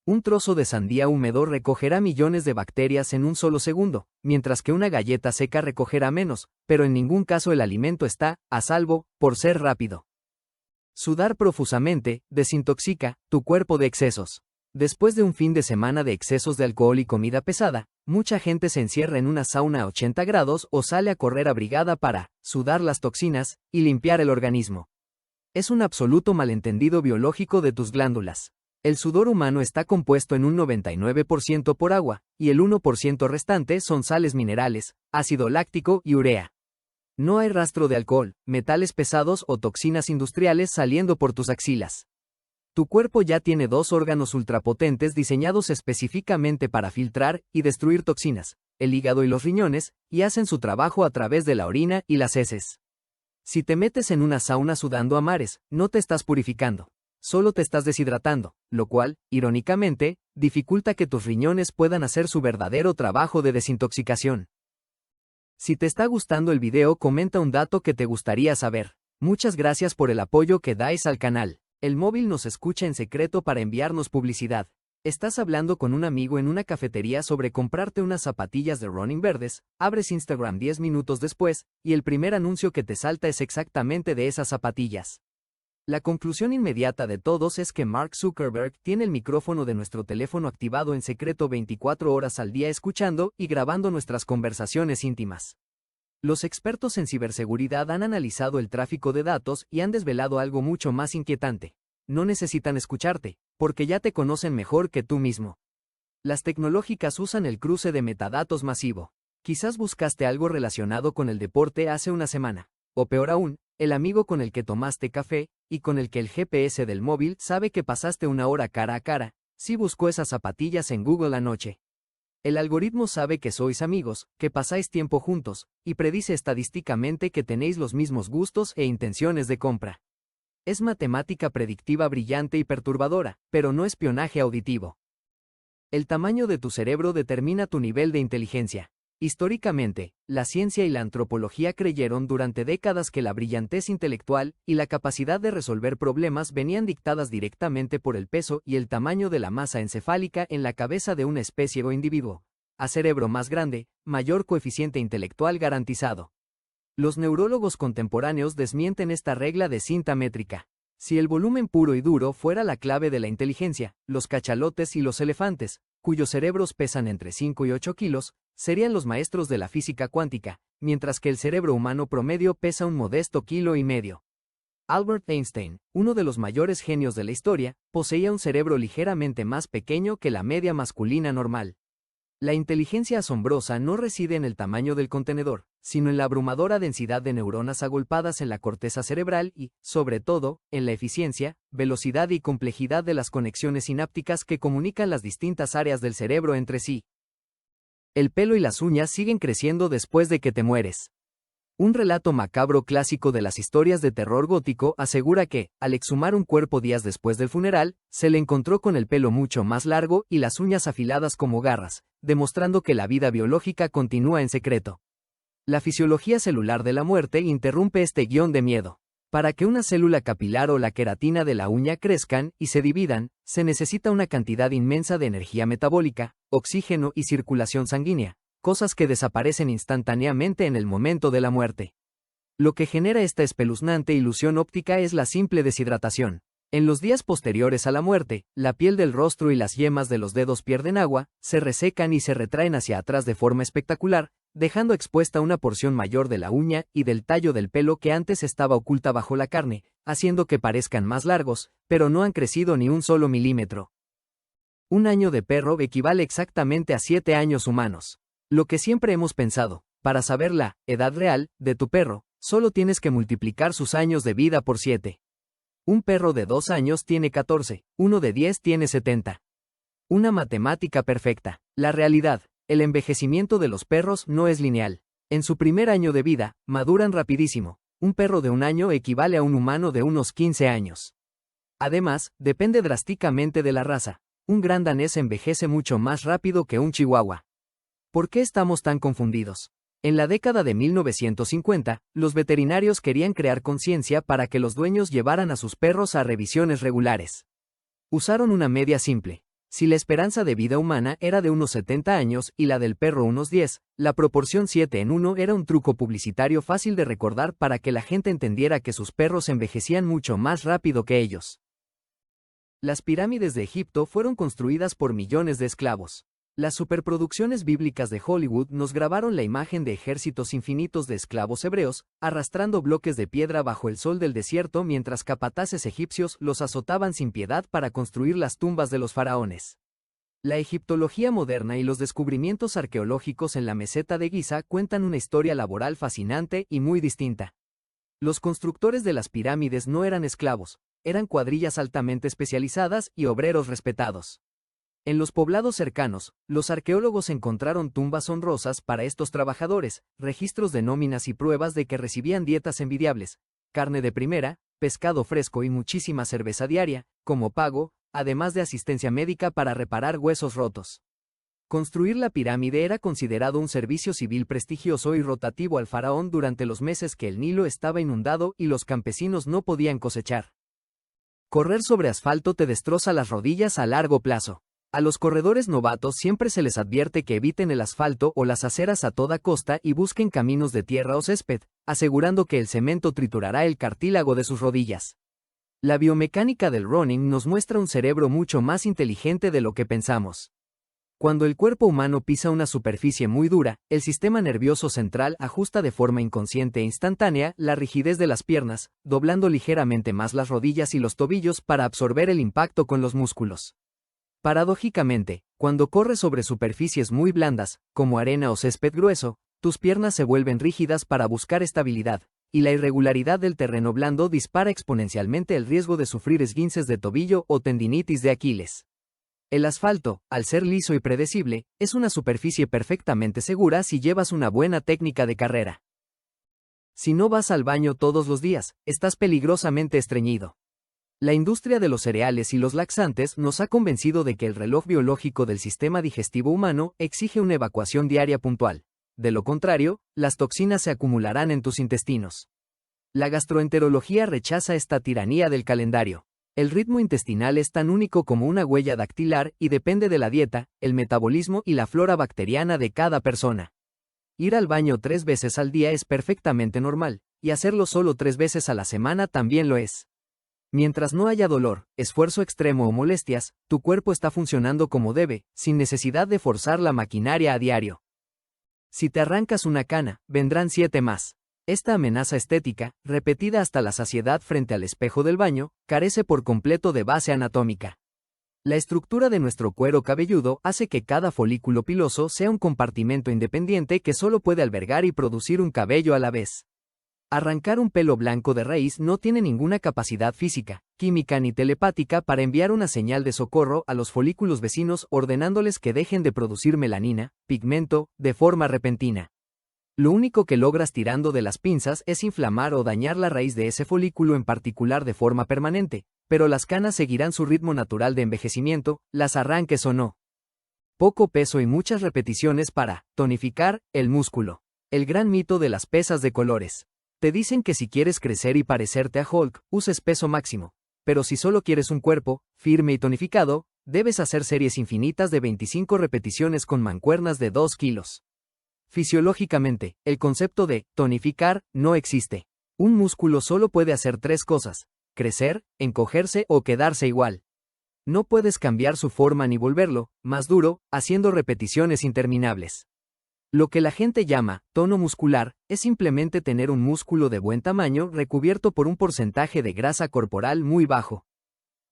Un trozo de sandía húmedo recogerá millones de bacterias en un solo segundo, mientras que una galleta seca recogerá menos, pero en ningún caso el alimento está a salvo por ser rápido. Sudar profusamente desintoxica tu cuerpo de excesos. Después de un fin de semana de excesos de alcohol y comida pesada, mucha gente se encierra en una sauna a 80 grados o sale a correr abrigada para sudar las toxinas y limpiar el organismo. Es un absoluto malentendido biológico de tus glándulas. El sudor humano está compuesto en un 99% por agua, y el 1% restante son sales minerales, ácido láctico y urea. No hay rastro de alcohol, metales pesados o toxinas industriales saliendo por tus axilas. Tu cuerpo ya tiene 2 órganos ultrapotentes diseñados específicamente para filtrar y destruir toxinas, el hígado y los riñones, y hacen su trabajo a través de la orina y las heces. Si te metes en una sauna sudando a mares, no te estás purificando, solo te estás deshidratando, lo cual, irónicamente, dificulta que tus riñones puedan hacer su verdadero trabajo de desintoxicación. Si te está gustando el video, comenta un dato que te gustaría saber. Muchas gracias por el apoyo que dais al canal. El móvil nos escucha en secreto para enviarnos publicidad. Estás hablando con un amigo en una cafetería sobre comprarte unas zapatillas de running verdes, abres Instagram 10 minutos después, y el primer anuncio que te salta es exactamente de esas zapatillas. La conclusión inmediata de todos es que Mark Zuckerberg tiene el micrófono de nuestro teléfono activado en secreto 24 horas al día escuchando y grabando nuestras conversaciones íntimas. Los expertos en ciberseguridad han analizado el tráfico de datos y han desvelado algo mucho más inquietante. No necesitan escucharte, porque ya te conocen mejor que tú mismo. Las tecnológicas usan el cruce de metadatos masivo. Quizás buscaste algo relacionado con el deporte hace una semana, o peor aún, el amigo con el que tomaste café, y con el que el GPS del móvil sabe que pasaste una hora cara a cara, si buscó esas zapatillas en Google anoche. El algoritmo sabe que sois amigos, que pasáis tiempo juntos, y predice estadísticamente que tenéis los mismos gustos e intenciones de compra. Es matemática predictiva brillante y perturbadora, pero no espionaje auditivo. El tamaño de tu cerebro determina tu nivel de inteligencia. Históricamente, la ciencia y la antropología creyeron durante décadas que la brillantez intelectual y la capacidad de resolver problemas venían dictadas directamente por el peso y el tamaño de la masa encefálica en la cabeza de una especie o individuo. A cerebro más grande, mayor coeficiente intelectual garantizado. Los neurólogos contemporáneos desmienten esta regla de cinta métrica. Si el volumen puro y duro fuera la clave de la inteligencia, los cachalotes y los elefantes, cuyos cerebros pesan entre 5 y 8 kilos, serían los maestros de la física cuántica, mientras que el cerebro humano promedio pesa un modesto 1,5 kilos. Albert Einstein, uno de los mayores genios de la historia, poseía un cerebro ligeramente más pequeño que la media masculina normal. La inteligencia asombrosa no reside en el tamaño del contenedor, sino en la abrumadora densidad de neuronas agolpadas en la corteza cerebral y, sobre todo, en la eficiencia, velocidad y complejidad de las conexiones sinápticas que comunican las distintas áreas del cerebro entre sí. El pelo y las uñas siguen creciendo después de que te mueres. Un relato macabro clásico de las historias de terror gótico asegura que, al exhumar un cuerpo días después del funeral, se le encontró con el pelo mucho más largo y las uñas afiladas como garras, demostrando que la vida biológica continúa en secreto. La fisiología celular de la muerte interrumpe este guión de miedo. Para que una célula capilar o la queratina de la uña crezcan y se dividan, se necesita una cantidad inmensa de energía metabólica, oxígeno y circulación sanguínea, cosas que desaparecen instantáneamente en el momento de la muerte. Lo que genera esta espeluznante ilusión óptica es la simple deshidratación. En los días posteriores a la muerte, la piel del rostro y las yemas de los dedos pierden agua, se resecan y se retraen hacia atrás de forma espectacular, dejando expuesta una porción mayor de la uña y del tallo del pelo que antes estaba oculta bajo la carne, haciendo que parezcan más largos, pero no han crecido ni un solo milímetro. Un año de perro equivale exactamente a 7 años humanos. Lo que siempre hemos pensado, para saber la edad real de tu perro, solo tienes que multiplicar sus años de vida por 7. Un perro de 2 años tiene 14, uno de 10 tiene 70. Una matemática perfecta. La realidad, el envejecimiento de los perros no es lineal. En su primer año de vida, maduran rapidísimo. Un perro de 1 año equivale a un humano de unos 15 años. Además, depende drásticamente de la raza. Un gran danés envejece mucho más rápido que un chihuahua. ¿Por qué estamos tan confundidos? En la década de 1950, los veterinarios querían crear conciencia para que los dueños llevaran a sus perros a revisiones regulares. Usaron una media simple. Si la esperanza de vida humana era de unos 70 años y la del perro unos 10, la proporción 7 en 1 era un truco publicitario fácil de recordar para que la gente entendiera que sus perros envejecían mucho más rápido que ellos. Las pirámides de Egipto fueron construidas por millones de esclavos. Las superproducciones bíblicas de Hollywood nos grabaron la imagen de ejércitos infinitos de esclavos hebreos, arrastrando bloques de piedra bajo el sol del desierto mientras capataces egipcios los azotaban sin piedad para construir las tumbas de los faraones. La egiptología moderna y los descubrimientos arqueológicos en la meseta de Giza cuentan una historia laboral fascinante y muy distinta. Los constructores de las pirámides no eran esclavos, eran cuadrillas altamente especializadas y obreros respetados. En los poblados cercanos, los arqueólogos encontraron tumbas honrosas para estos trabajadores, registros de nóminas y pruebas de que recibían dietas envidiables, carne de primera, pescado fresco y muchísima cerveza diaria, como pago, además de asistencia médica para reparar huesos rotos. Construir la pirámide era considerado un servicio civil prestigioso y rotativo al faraón durante los meses que el Nilo estaba inundado y los campesinos no podían cosechar. Correr sobre asfalto te destroza las rodillas a largo plazo. A los corredores novatos siempre se les advierte que eviten el asfalto o las aceras a toda costa y busquen caminos de tierra o césped, asegurando que el cemento triturará el cartílago de sus rodillas. La biomecánica del running nos muestra un cerebro mucho más inteligente de lo que pensamos. Cuando el cuerpo humano pisa una superficie muy dura, el sistema nervioso central ajusta de forma inconsciente e instantánea la rigidez de las piernas, doblando ligeramente más las rodillas y los tobillos para absorber el impacto con los músculos. Paradójicamente, cuando corres sobre superficies muy blandas, como arena o césped grueso, tus piernas se vuelven rígidas para buscar estabilidad, y la irregularidad del terreno blando dispara exponencialmente el riesgo de sufrir esguinces de tobillo o tendinitis de Aquiles. El asfalto, al ser liso y predecible, es una superficie perfectamente segura si llevas una buena técnica de carrera. Si no vas al baño todos los días, estás peligrosamente estreñido. La industria de los cereales y los laxantes nos ha convencido de que el reloj biológico del sistema digestivo humano exige una evacuación diaria puntual. De lo contrario, las toxinas se acumularán en tus intestinos. La gastroenterología rechaza esta tiranía del calendario. El ritmo intestinal es tan único como una huella dactilar y depende de la dieta, el metabolismo y la flora bacteriana de cada persona. Ir al baño 3 veces al día es perfectamente normal, y hacerlo solo 3 veces a la semana también lo es. Mientras no haya dolor, esfuerzo extremo o molestias, tu cuerpo está funcionando como debe, sin necesidad de forzar la maquinaria a diario. Si te arrancas una cana, vendrán 7 más. Esta amenaza estética, repetida hasta la saciedad frente al espejo del baño, carece por completo de base anatómica. La estructura de nuestro cuero cabelludo hace que cada folículo piloso sea un compartimento independiente que solo puede albergar y producir un cabello a la vez. Arrancar un pelo blanco de raíz no tiene ninguna capacidad física, química ni telepática para enviar una señal de socorro a los folículos vecinos ordenándoles que dejen de producir melanina, pigmento, de forma repentina. Lo único que logras tirando de las pinzas es inflamar o dañar la raíz de ese folículo en particular de forma permanente, pero las canas seguirán su ritmo natural de envejecimiento, las arranques o no. Poco peso y muchas repeticiones para tonificar el músculo. El gran mito de las pesas de colores. Te dicen que si quieres crecer y parecerte a Hulk, uses peso máximo. Pero si solo quieres un cuerpo, firme y tonificado, debes hacer series infinitas de 25 repeticiones con mancuernas de 2 kilos. Fisiológicamente, el concepto de tonificar no existe. Un músculo solo puede hacer 3 cosas: crecer, encogerse o quedarse igual. No puedes cambiar su forma ni volverlo más duro, haciendo repeticiones interminables. Lo que la gente llama tono muscular es simplemente tener un músculo de buen tamaño recubierto por un porcentaje de grasa corporal muy bajo.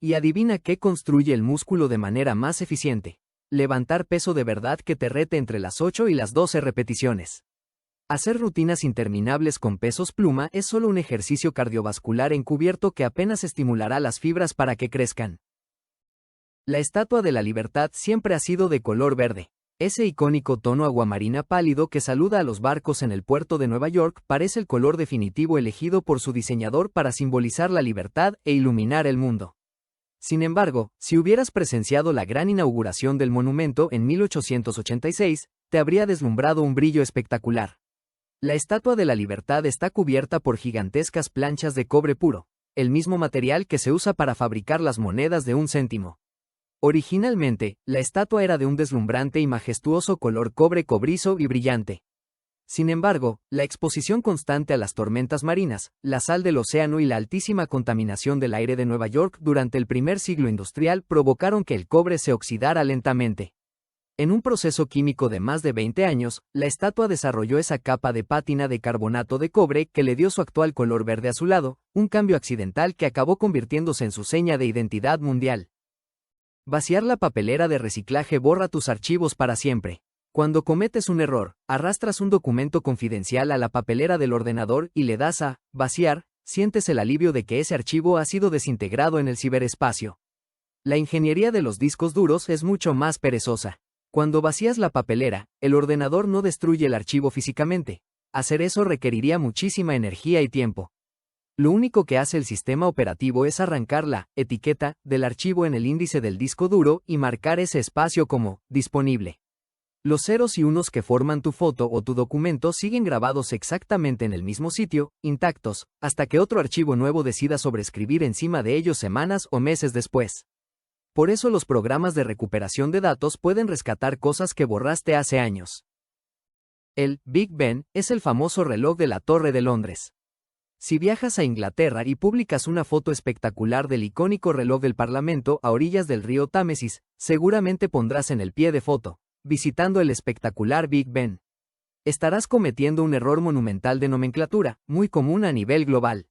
Y adivina qué construye el músculo de manera más eficiente. Levantar peso de verdad que te rete entre las 8 y las 12 repeticiones. Hacer rutinas interminables con pesos pluma es solo un ejercicio cardiovascular encubierto que apenas estimulará las fibras para que crezcan. La Estatua de la Libertad siempre ha sido de color verde. Ese icónico tono aguamarina pálido que saluda a los barcos en el puerto de Nueva York parece el color definitivo elegido por su diseñador para simbolizar la libertad e iluminar el mundo. Sin embargo, si hubieras presenciado la gran inauguración del monumento en 1886, te habría deslumbrado un brillo espectacular. La Estatua de la Libertad está cubierta por gigantescas planchas de cobre puro, el mismo material que se usa para fabricar las monedas de 1 céntimo. Originalmente, la estatua era de un deslumbrante y majestuoso color cobre cobrizo y brillante. Sin embargo, la exposición constante a las tormentas marinas, la sal del océano y la altísima contaminación del aire de Nueva York durante el primer siglo industrial provocaron que el cobre se oxidara lentamente. En un proceso químico de más de 20 años, la estatua desarrolló esa capa de pátina de carbonato de cobre que le dio su actual color verde azulado, un cambio accidental que acabó convirtiéndose en su seña de identidad mundial. Vaciar la papelera de reciclaje borra tus archivos para siempre. Cuando cometes un error, arrastras un documento confidencial a la papelera del ordenador y le das a vaciar, sientes el alivio de que ese archivo ha sido desintegrado en el ciberespacio. La ingeniería de los discos duros es mucho más perezosa. Cuando vacías la papelera, el ordenador no destruye el archivo físicamente. Hacer eso requeriría muchísima energía y tiempo. Lo único que hace el sistema operativo es arrancar la etiqueta del archivo en el índice del disco duro y marcar ese espacio como disponible. Los ceros y unos que forman tu foto o tu documento siguen grabados exactamente en el mismo sitio, intactos, hasta que otro archivo nuevo decida sobreescribir encima de ellos semanas o meses después. Por eso los programas de recuperación de datos pueden rescatar cosas que borraste hace años. El Big Ben es el famoso reloj de la Torre de Londres. Si viajas a Inglaterra y publicas una foto espectacular del icónico reloj del Parlamento a orillas del río Támesis, seguramente pondrás en el pie de foto, visitando el espectacular Big Ben. Estarás cometiendo un error monumental de nomenclatura, muy común a nivel global.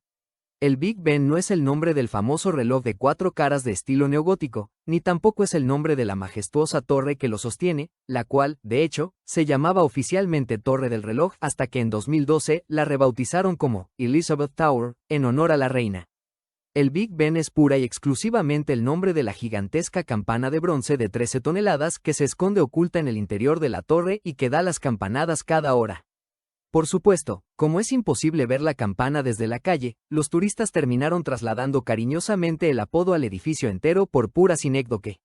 El Big Ben no es el nombre del famoso reloj de 4 caras de estilo neogótico, ni tampoco es el nombre de la majestuosa torre que lo sostiene, la cual, de hecho, se llamaba oficialmente Torre del Reloj hasta que en 2012 la rebautizaron como Elizabeth Tower, en honor a la reina. El Big Ben es pura y exclusivamente el nombre de la gigantesca campana de bronce de 13 toneladas que se esconde oculta en el interior de la torre y que da las campanadas cada hora. Por supuesto, como es imposible ver la campana desde la calle, los turistas terminaron trasladando cariñosamente el apodo al edificio entero por pura sinécdoque.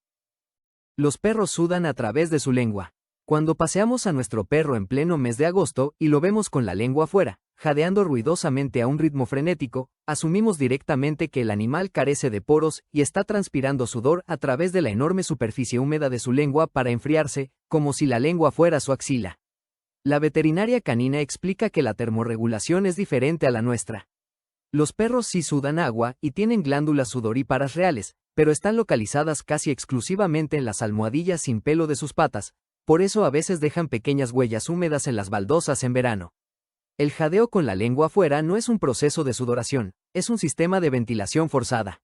Los perros sudan a través de su lengua. Cuando paseamos a nuestro perro en pleno mes de agosto y lo vemos con la lengua afuera, jadeando ruidosamente a un ritmo frenético, asumimos directamente que el animal carece de poros y está transpirando sudor a través de la enorme superficie húmeda de su lengua para enfriarse, como si la lengua fuera su axila. La veterinaria canina explica que la termorregulación es diferente a la nuestra. Los perros sí sudan agua y tienen glándulas sudoríparas reales, pero están localizadas casi exclusivamente en las almohadillas sin pelo de sus patas, por eso a veces dejan pequeñas huellas húmedas en las baldosas en verano. El jadeo con la lengua afuera no es un proceso de sudoración, es un sistema de ventilación forzada.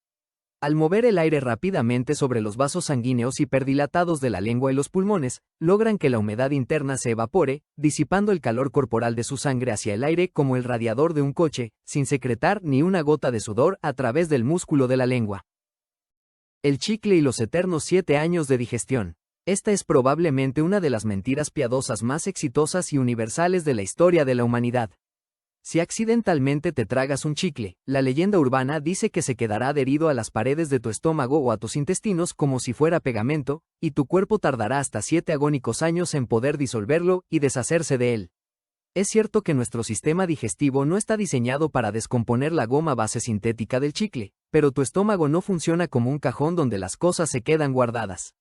Al mover el aire rápidamente sobre los vasos sanguíneos hiperdilatados de la lengua y los pulmones, logran que la humedad interna se evapore, disipando el calor corporal de su sangre hacia el aire como el radiador de un coche, sin secretar ni una gota de sudor a través del músculo de la lengua. El chicle y los eternos 7 años de digestión. Esta es probablemente una de las mentiras piadosas más exitosas y universales de la historia de la humanidad. Si accidentalmente te tragas un chicle, la leyenda urbana dice que se quedará adherido a las paredes de tu estómago o a tus intestinos como si fuera pegamento, y tu cuerpo tardará hasta 7 agónicos años en poder disolverlo y deshacerse de él. Es cierto que nuestro sistema digestivo no está diseñado para descomponer la goma base sintética del chicle, pero tu estómago no funciona como un cajón donde las cosas se quedan guardadas.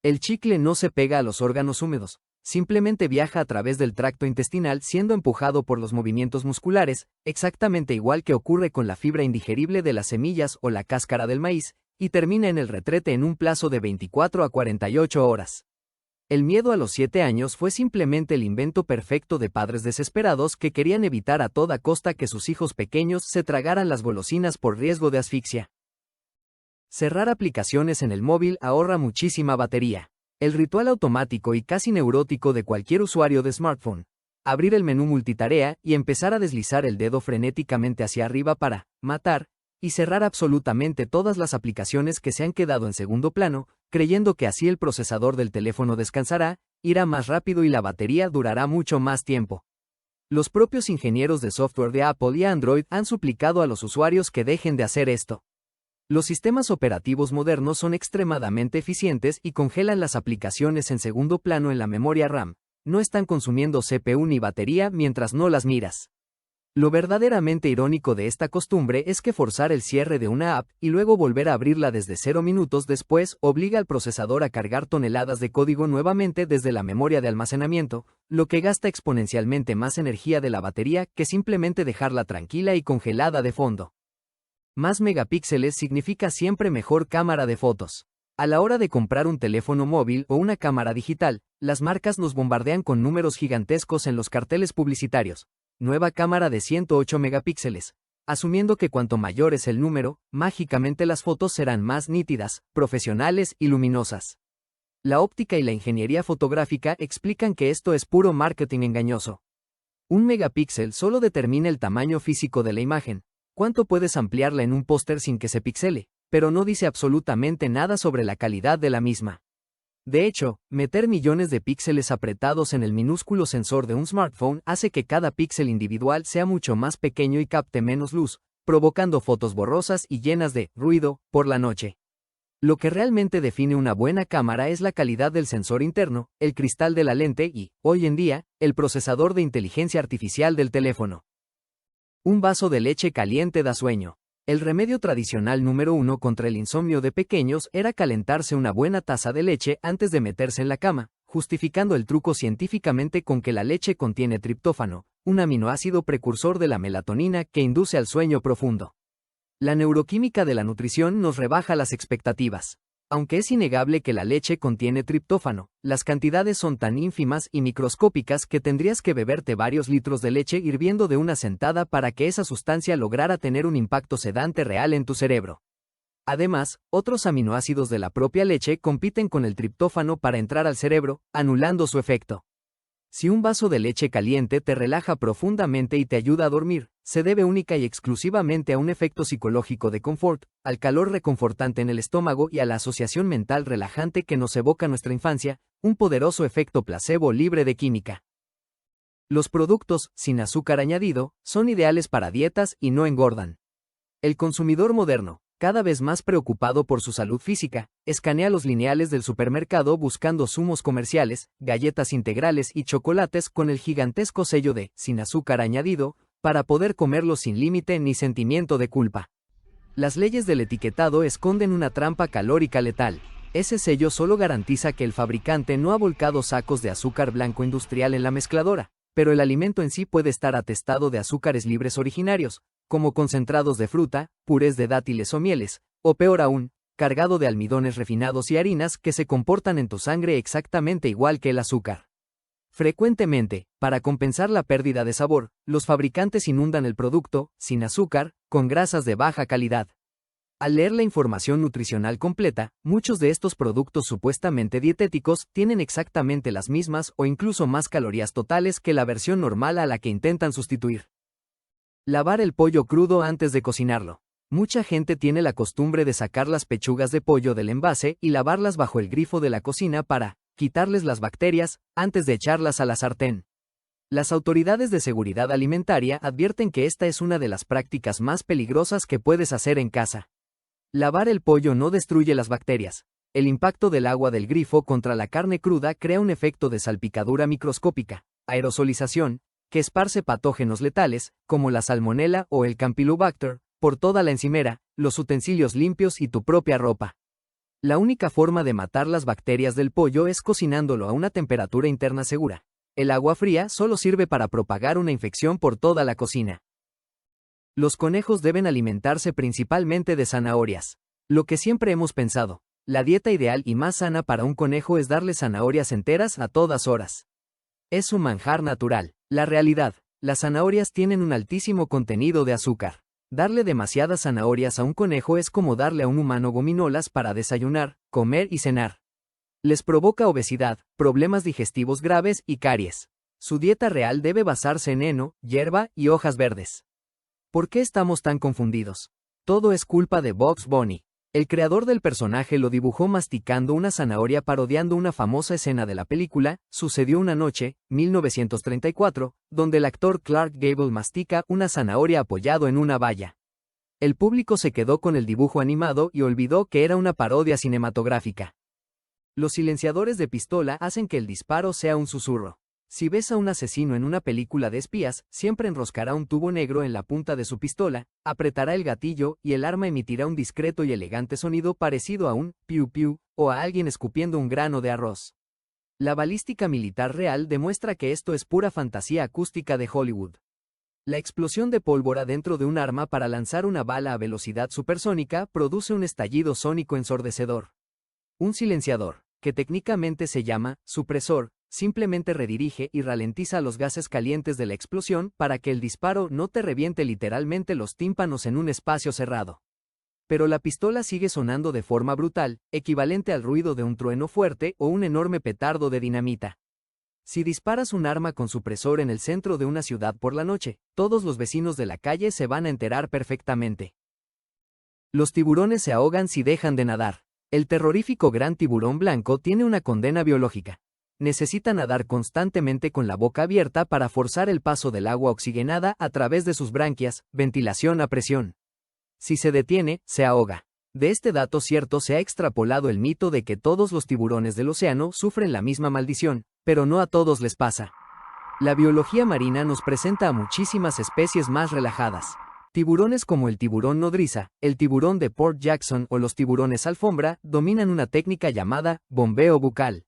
El chicle no se pega a los órganos húmedos, Simplemente viaja a través del tracto intestinal siendo empujado por los movimientos musculares, exactamente igual que ocurre con la fibra indigerible de las semillas o la cáscara del maíz, y termina en el retrete en un plazo de 24 a 48 horas. El miedo a los 7 años fue simplemente el invento perfecto de padres desesperados que querían evitar a toda costa que sus hijos pequeños se tragaran las golosinas por riesgo de asfixia. Cerrar aplicaciones en el móvil ahorra muchísima batería. El ritual automático y casi neurótico de cualquier usuario de smartphone. Abrir el menú multitarea y empezar a deslizar el dedo frenéticamente hacia arriba para matar, y cerrar absolutamente todas las aplicaciones que se han quedado en segundo plano, creyendo que así el procesador del teléfono descansará, irá más rápido y la batería durará mucho más tiempo. Los propios ingenieros de software de Apple y Android han suplicado a los usuarios que dejen de hacer esto. Los sistemas operativos modernos son extremadamente eficientes y congelan las aplicaciones en segundo plano en la memoria RAM. No están consumiendo CPU ni batería mientras no las miras. Lo verdaderamente irónico de esta costumbre es que forzar el cierre de una app y luego volver a abrirla desde 0 minutos después obliga al procesador a cargar toneladas de código nuevamente desde la memoria de almacenamiento, lo que gasta exponencialmente más energía de la batería que simplemente dejarla tranquila y congelada de fondo. Más megapíxeles significa siempre mejor cámara de fotos. A la hora de comprar un teléfono móvil o una cámara digital, las marcas nos bombardean con números gigantescos en los carteles publicitarios. Nueva cámara de 108 megapíxeles. Asumiendo que cuanto mayor es el número, mágicamente las fotos serán más nítidas, profesionales y luminosas. La óptica y la ingeniería fotográfica explican que esto es puro marketing engañoso. Un megapíxel solo determina el tamaño físico de la imagen, cuánto puedes ampliarla en un póster sin que se pixele, pero no dice absolutamente nada sobre la calidad de la misma. De hecho, meter millones de píxeles apretados en el minúsculo sensor de un smartphone hace que cada píxel individual sea mucho más pequeño y capte menos luz, provocando fotos borrosas y llenas de ruido por la noche. Lo que realmente define una buena cámara es la calidad del sensor interno, el cristal de la lente y, hoy en día, el procesador de inteligencia artificial del teléfono. Un vaso de leche caliente da sueño. El remedio tradicional número 1 contra el insomnio de pequeños era calentarse una buena taza de leche antes de meterse en la cama, justificando el truco científicamente con que la leche contiene triptófano, un aminoácido precursor de la melatonina que induce al sueño profundo. La neuroquímica de la nutrición nos rebaja las expectativas. Aunque es innegable que la leche contiene triptófano, las cantidades son tan ínfimas y microscópicas que tendrías que beberte varios litros de leche hirviendo de una sentada para que esa sustancia lograra tener un impacto sedante real en tu cerebro. Además, otros aminoácidos de la propia leche compiten con el triptófano para entrar al cerebro, anulando su efecto. Si un vaso de leche caliente te relaja profundamente y te ayuda a dormir, se debe única y exclusivamente a un efecto psicológico de confort, al calor reconfortante en el estómago y a la asociación mental relajante que nos evoca nuestra infancia, un poderoso efecto placebo libre de química. Los productos, sin azúcar añadido, son ideales para dietas y no engordan. El consumidor moderno, cada vez más preocupado por su salud física, escanea los lineales del supermercado buscando zumos comerciales, galletas integrales y chocolates con el gigantesco sello de «sin azúcar añadido», para poder comerlos sin límite ni sentimiento de culpa. Las leyes del etiquetado esconden una trampa calórica letal. Ese sello solo garantiza que el fabricante no ha volcado sacos de azúcar blanco industrial en la mezcladora, pero el alimento en sí puede estar atestado de azúcares libres originarios, como concentrados de fruta, purés de dátiles o mieles, o peor aún, cargado de almidones refinados y harinas que se comportan en tu sangre exactamente igual que el azúcar. Frecuentemente, para compensar la pérdida de sabor, los fabricantes inundan el producto, sin azúcar, con grasas de baja calidad. Al leer la información nutricional completa, muchos de estos productos supuestamente dietéticos tienen exactamente las mismas o incluso más calorías totales que la versión normal a la que intentan sustituir. Lavar el pollo crudo antes de cocinarlo. Mucha gente tiene la costumbre de sacar las pechugas de pollo del envase y lavarlas bajo el grifo de la cocina para quitarles las bacterias antes de echarlas a la sartén. Las autoridades de seguridad alimentaria advierten que esta es una de las prácticas más peligrosas que puedes hacer en casa. Lavar el pollo no destruye las bacterias. El impacto del agua del grifo contra la carne cruda crea un efecto de salpicadura microscópica, aerosolización, que esparce patógenos letales, como la salmonela o el campylobacter, por toda la encimera, los utensilios limpios y tu propia ropa. La única forma de matar las bacterias del pollo es cocinándolo a una temperatura interna segura. El agua fría solo sirve para propagar una infección por toda la cocina. Los conejos deben alimentarse principalmente de zanahorias. Lo que siempre hemos pensado, la dieta ideal y más sana para un conejo es darle zanahorias enteras a todas horas. Es un manjar natural. La realidad, las zanahorias tienen un altísimo contenido de azúcar. Darle demasiadas zanahorias a un conejo es como darle a un humano gominolas para desayunar, comer y cenar. Les provoca obesidad, problemas digestivos graves y caries. Su dieta real debe basarse en heno, hierba y hojas verdes. ¿Por qué estamos tan confundidos? Todo es culpa de Bugs Bunny. El creador del personaje lo dibujó masticando una zanahoria parodiando una famosa escena de la película, Sucedió una noche, 1934, donde el actor Clark Gable mastica una zanahoria apoyado en una valla. El público se quedó con el dibujo animado y olvidó que era una parodia cinematográfica. Los silenciadores de pistola hacen que el disparo sea un susurro. Si ves a un asesino en una película de espías, siempre enroscará un tubo negro en la punta de su pistola, apretará el gatillo y el arma emitirá un discreto y elegante sonido parecido a un piu piu o a alguien escupiendo un grano de arroz. La balística militar real demuestra que esto es pura fantasía acústica de Hollywood. La explosión de pólvora dentro de un arma para lanzar una bala a velocidad supersónica produce un estallido sónico ensordecedor. Un silenciador, que técnicamente se llama supresor, simplemente redirige y ralentiza los gases calientes de la explosión para que el disparo no te reviente literalmente los tímpanos en un espacio cerrado. Pero la pistola sigue sonando de forma brutal, equivalente al ruido de un trueno fuerte o un enorme petardo de dinamita. Si disparas un arma con supresor en el centro de una ciudad por la noche, todos los vecinos de la calle se van a enterar perfectamente. Los tiburones se ahogan si dejan de nadar. El terrorífico gran tiburón blanco tiene una condena biológica. Necesita nadar constantemente con la boca abierta para forzar el paso del agua oxigenada a través de sus branquias, ventilación a presión. Si se detiene, se ahoga. De este dato cierto se ha extrapolado el mito de que todos los tiburones del océano sufren la misma maldición, pero no a todos les pasa. La biología marina nos presenta a muchísimas especies más relajadas. Tiburones como el tiburón nodriza, el tiburón de Port Jackson o los tiburones alfombra dominan una técnica llamada bombeo bucal.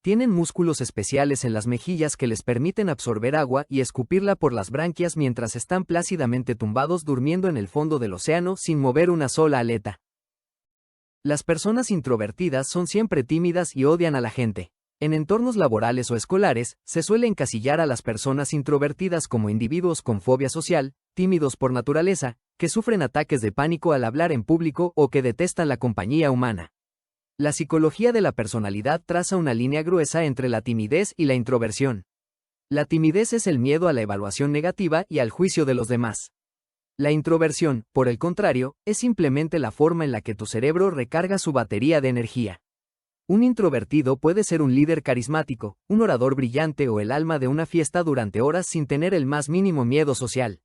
Tienen músculos especiales en las mejillas que les permiten absorber agua y escupirla por las branquias mientras están plácidamente tumbados durmiendo en el fondo del océano sin mover una sola aleta. Las personas introvertidas son siempre tímidas y odian a la gente. En entornos laborales o escolares, se suele encasillar a las personas introvertidas como individuos con fobia social, tímidos por naturaleza, que sufren ataques de pánico al hablar en público o que detestan la compañía humana. La psicología de la personalidad traza una línea gruesa entre la timidez y la introversión. La timidez es el miedo a la evaluación negativa y al juicio de los demás. La introversión, por el contrario, es simplemente la forma en la que tu cerebro recarga su batería de energía. Un introvertido puede ser un líder carismático, un orador brillante o el alma de una fiesta durante horas sin tener el más mínimo miedo social.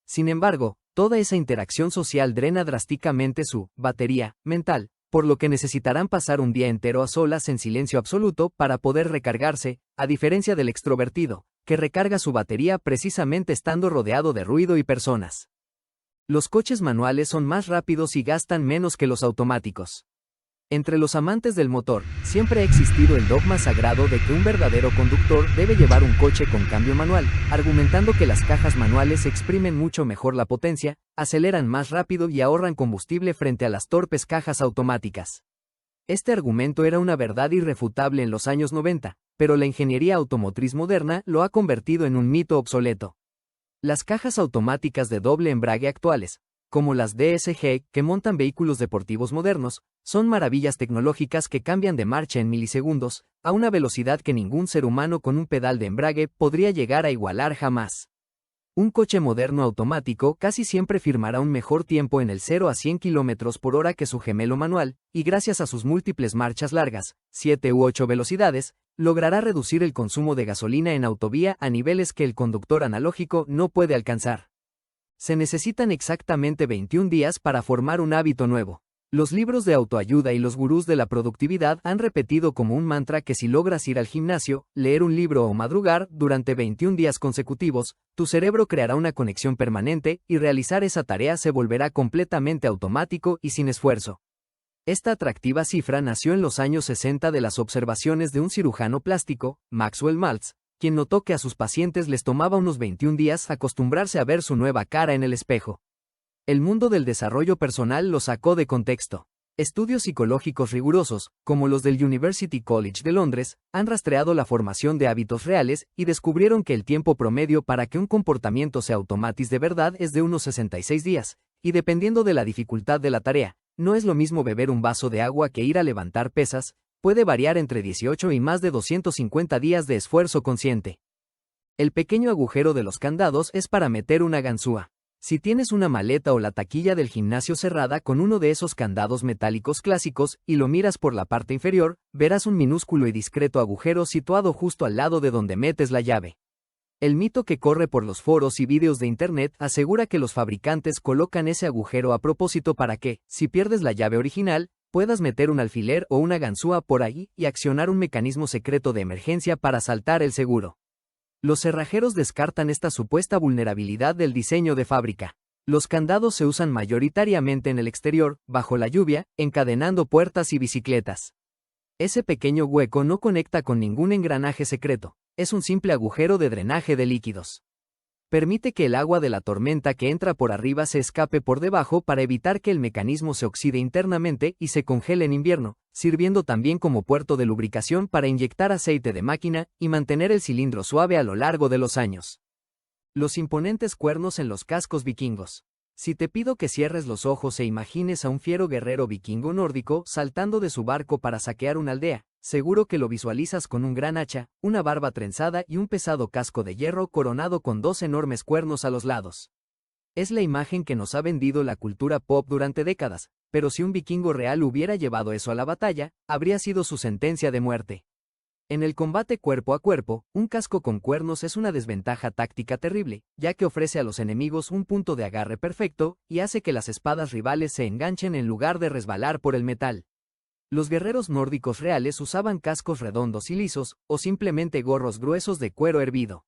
Sin embargo, toda esa interacción social drena drásticamente su batería mental, por lo que necesitarán pasar un día entero a solas en silencio absoluto para poder recargarse, a diferencia del extrovertido, que recarga su batería precisamente estando rodeado de ruido y personas. Los coches manuales son más rápidos y gastan menos que los automáticos. Entre los amantes del motor, siempre ha existido el dogma sagrado de que un verdadero conductor debe llevar un coche con cambio manual, argumentando que las cajas manuales exprimen mucho mejor la potencia, aceleran más rápido y ahorran combustible frente a las torpes cajas automáticas. Este argumento era una verdad irrefutable en los años 90, pero la ingeniería automotriz moderna lo ha convertido en un mito obsoleto. Las cajas automáticas de doble embrague actuales, como las DSG, que montan vehículos deportivos modernos, son maravillas tecnológicas que cambian de marcha en milisegundos, a una velocidad que ningún ser humano con un pedal de embrague podría llegar a igualar jamás. Un coche moderno automático casi siempre firmará un mejor tiempo en el 0 a 100 km por hora que su gemelo manual, y gracias a sus múltiples marchas largas, 7 u 8 velocidades, logrará reducir el consumo de gasolina en autovía a niveles que el conductor analógico no puede alcanzar. Se necesitan exactamente 21 días para formar un hábito nuevo. Los libros de autoayuda y los gurús de la productividad han repetido como un mantra que si logras ir al gimnasio, leer un libro o madrugar durante 21 días consecutivos, tu cerebro creará una conexión permanente y realizar esa tarea se volverá completamente automático y sin esfuerzo. Esta atractiva cifra nació en los años 60 de las observaciones de un cirujano plástico, Maxwell Maltz, quien notó que a sus pacientes les tomaba unos 21 días acostumbrarse a ver su nueva cara en el espejo. El mundo del desarrollo personal lo sacó de contexto. Estudios psicológicos rigurosos, como los del University College de Londres, han rastreado la formación de hábitos reales y descubrieron que el tiempo promedio para que un comportamiento se automatice de verdad es de unos 66 días, y dependiendo de la dificultad de la tarea, no es lo mismo beber un vaso de agua que ir a levantar pesas, puede variar entre 18 y más de 250 días de esfuerzo consciente. El pequeño agujero de los candados es para meter una ganzúa. Si tienes una maleta o la taquilla del gimnasio cerrada con uno de esos candados metálicos clásicos y lo miras por la parte inferior, verás un minúsculo y discreto agujero situado justo al lado de donde metes la llave. El mito que corre por los foros y vídeos de internet asegura que los fabricantes colocan ese agujero a propósito para que, si pierdes la llave original, puedas meter un alfiler o una ganzúa por ahí y accionar un mecanismo secreto de emergencia para saltar el seguro. Los cerrajeros descartan esta supuesta vulnerabilidad del diseño de fábrica. Los candados se usan mayoritariamente en el exterior, bajo la lluvia, encadenando puertas y bicicletas. Ese pequeño hueco no conecta con ningún engranaje secreto, es un simple agujero de drenaje de líquidos. Permite que el agua de la tormenta que entra por arriba se escape por debajo para evitar que el mecanismo se oxide internamente y se congele en invierno, sirviendo también como puerto de lubricación para inyectar aceite de máquina y mantener el cilindro suave a lo largo de los años. Los imponentes cuernos en los cascos vikingos. Si te pido que cierres los ojos e imagines a un fiero guerrero vikingo nórdico saltando de su barco para saquear una aldea, seguro que lo visualizas con un gran hacha, una barba trenzada y un pesado casco de hierro coronado con dos enormes cuernos a los lados. Es la imagen que nos ha vendido la cultura pop durante décadas, pero si un vikingo real hubiera llevado eso a la batalla, habría sido su sentencia de muerte. En el combate cuerpo a cuerpo, un casco con cuernos es una desventaja táctica terrible, ya que ofrece a los enemigos un punto de agarre perfecto y hace que las espadas rivales se enganchen en lugar de resbalar por el metal. Los guerreros nórdicos reales usaban cascos redondos y lisos, o simplemente gorros gruesos de cuero hervido.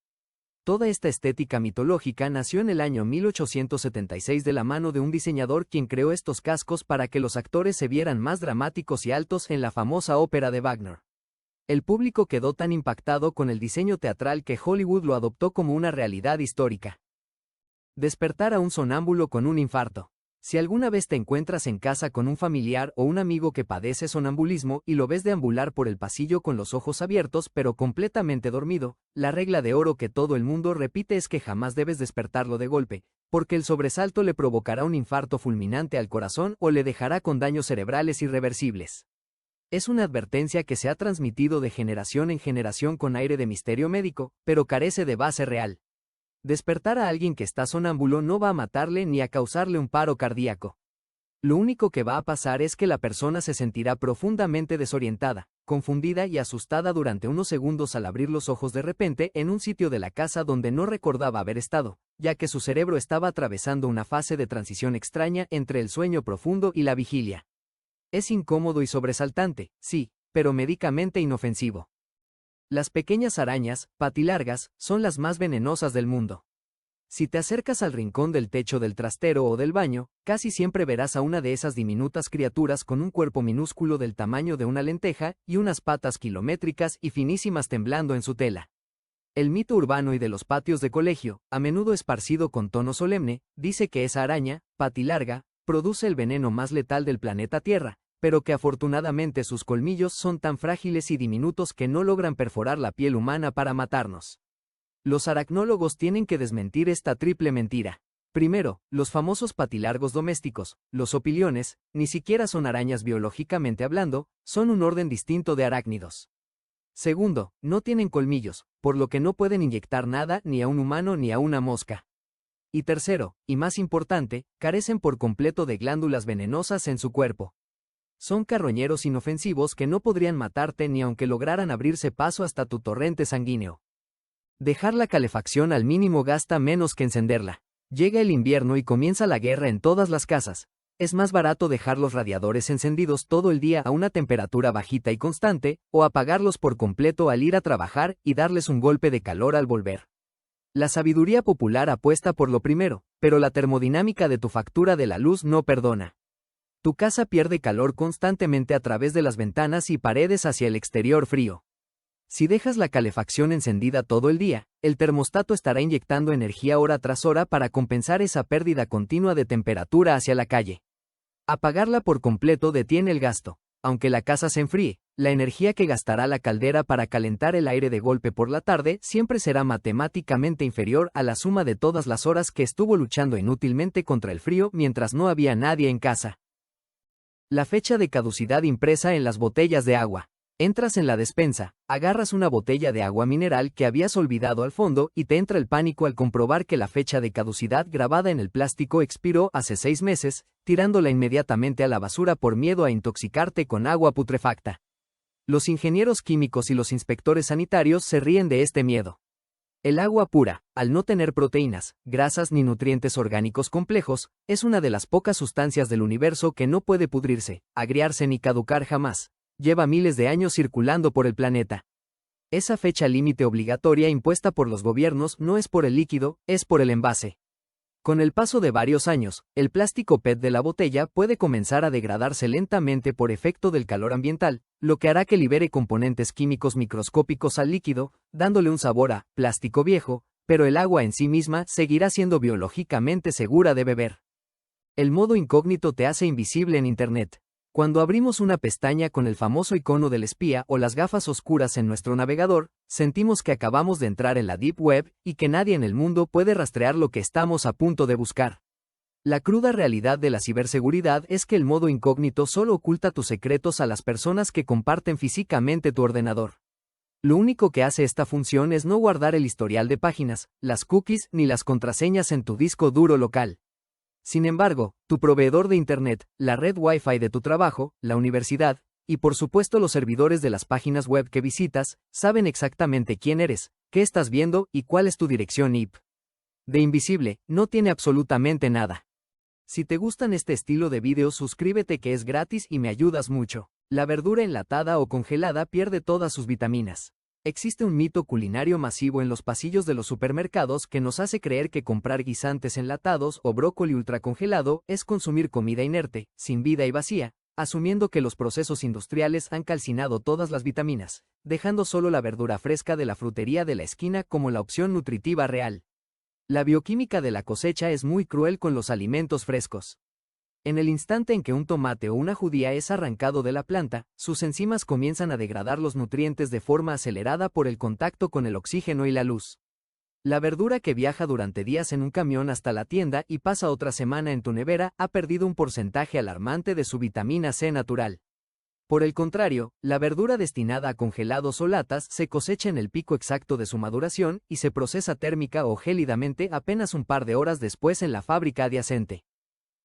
Toda esta estética mitológica nació en el año 1876 de la mano de un diseñador quien creó estos cascos para que los actores se vieran más dramáticos y altos en la famosa ópera de Wagner. El público quedó tan impactado con el diseño teatral que Hollywood lo adoptó como una realidad histórica. Despertar a un sonámbulo con un infarto. Si alguna vez te encuentras en casa con un familiar o un amigo que padece sonambulismo y lo ves deambular por el pasillo con los ojos abiertos pero completamente dormido, la regla de oro que todo el mundo repite es que jamás debes despertarlo de golpe, porque el sobresalto le provocará un infarto fulminante al corazón o le dejará con daños cerebrales irreversibles. Es una advertencia que se ha transmitido de generación en generación con aire de misterio médico, pero carece de base real. Despertar a alguien que está sonámbulo no va a matarle ni a causarle un paro cardíaco. Lo único que va a pasar es que la persona se sentirá profundamente desorientada, confundida y asustada durante unos segundos al abrir los ojos de repente en un sitio de la casa donde no recordaba haber estado, ya que su cerebro estaba atravesando una fase de transición extraña entre el sueño profundo y la vigilia. Es incómodo y sobresaltante, sí, pero médicamente inofensivo. Las pequeñas arañas, patilargas, son las más venenosas del mundo. Si te acercas al rincón del techo del trastero o del baño, casi siempre verás a una de esas diminutas criaturas con un cuerpo minúsculo del tamaño de una lenteja y unas patas kilométricas y finísimas temblando en su tela. El mito urbano y de los patios de colegio, a menudo esparcido con tono solemne, dice que esa araña, patilarga, produce el veneno más letal del planeta Tierra, pero que afortunadamente sus colmillos son tan frágiles y diminutos que no logran perforar la piel humana para matarnos. Los aracnólogos tienen que desmentir esta triple mentira. Primero, los famosos patilargos domésticos, los opiliones, ni siquiera son arañas biológicamente hablando, son un orden distinto de arácnidos. Segundo, no tienen colmillos, por lo que no pueden inyectar nada ni a un humano ni a una mosca. Y tercero, y más importante, carecen por completo de glándulas venenosas en su cuerpo. Son carroñeros inofensivos que no podrían matarte ni aunque lograran abrirse paso hasta tu torrente sanguíneo. Dejar la calefacción al mínimo gasta menos que encenderla. Llega el invierno y comienza la guerra en todas las casas. Es más barato dejar los radiadores encendidos todo el día a una temperatura bajita y constante, o apagarlos por completo al ir a trabajar y darles un golpe de calor al volver. La sabiduría popular apuesta por lo primero, pero la termodinámica de tu factura de la luz no perdona. Tu casa pierde calor constantemente a través de las ventanas y paredes hacia el exterior frío. Si dejas la calefacción encendida todo el día, el termostato estará inyectando energía hora tras hora para compensar esa pérdida continua de temperatura hacia la calle. Apagarla por completo detiene el gasto. Aunque la casa se enfríe, la energía que gastará la caldera para calentar el aire de golpe por la tarde siempre será matemáticamente inferior a la suma de todas las horas que estuvo luchando inútilmente contra el frío mientras no había nadie en casa. La fecha de caducidad impresa en las botellas de agua. Entras en la despensa, agarras una botella de agua mineral que habías olvidado al fondo y te entra el pánico al comprobar que la fecha de caducidad grabada en el plástico expiró hace 6 meses, tirándola inmediatamente a la basura por miedo a intoxicarte con agua putrefacta. Los ingenieros químicos y los inspectores sanitarios se ríen de este miedo. El agua pura, al no tener proteínas, grasas ni nutrientes orgánicos complejos, es una de las pocas sustancias del universo que no puede pudrirse, agriarse ni caducar jamás. Lleva miles de años circulando por el planeta. Esa fecha límite obligatoria impuesta por los gobiernos no es por el líquido, es por el envase. Con el paso de varios años, el plástico PET de la botella puede comenzar a degradarse lentamente por efecto del calor ambiental, lo que hará que libere componentes químicos microscópicos al líquido, dándole un sabor a plástico viejo, pero el agua en sí misma seguirá siendo biológicamente segura de beber. El modo incógnito te hace invisible en Internet. Cuando abrimos una pestaña con el famoso icono del espía o las gafas oscuras en nuestro navegador, sentimos que acabamos de entrar en la Deep Web y que nadie en el mundo puede rastrear lo que estamos a punto de buscar. La cruda realidad de la ciberseguridad es que el modo incógnito solo oculta tus secretos a las personas que comparten físicamente tu ordenador. Lo único que hace esta función es no guardar el historial de páginas, las cookies ni las contraseñas en tu disco duro local. Sin embargo, tu proveedor de Internet, la red Wi-Fi de tu trabajo, la universidad, y por supuesto los servidores de las páginas web que visitas, saben exactamente quién eres, qué estás viendo y cuál es tu dirección IP. De invisible, no tiene absolutamente nada. Si te gustan este estilo de videos, suscríbete que es gratis y me ayudas mucho. La verdura enlatada o congelada pierde todas sus vitaminas. Existe un mito culinario masivo en los pasillos de los supermercados que nos hace creer que comprar guisantes enlatados o brócoli ultracongelado es consumir comida inerte, sin vida y vacía, asumiendo que los procesos industriales han calcinado todas las vitaminas, dejando solo la verdura fresca de la frutería de la esquina como la opción nutritiva real. La bioquímica de la cosecha es muy cruel con los alimentos frescos. En el instante en que un tomate o una judía es arrancado de la planta, sus enzimas comienzan a degradar los nutrientes de forma acelerada por el contacto con el oxígeno y la luz. La verdura que viaja durante días en un camión hasta la tienda y pasa otra semana en tu nevera ha perdido un porcentaje alarmante de su vitamina C natural. Por el contrario, la verdura destinada a congelados o latas se cosecha en el pico exacto de su maduración y se procesa térmica o gélidamente apenas un par de horas después en la fábrica adyacente.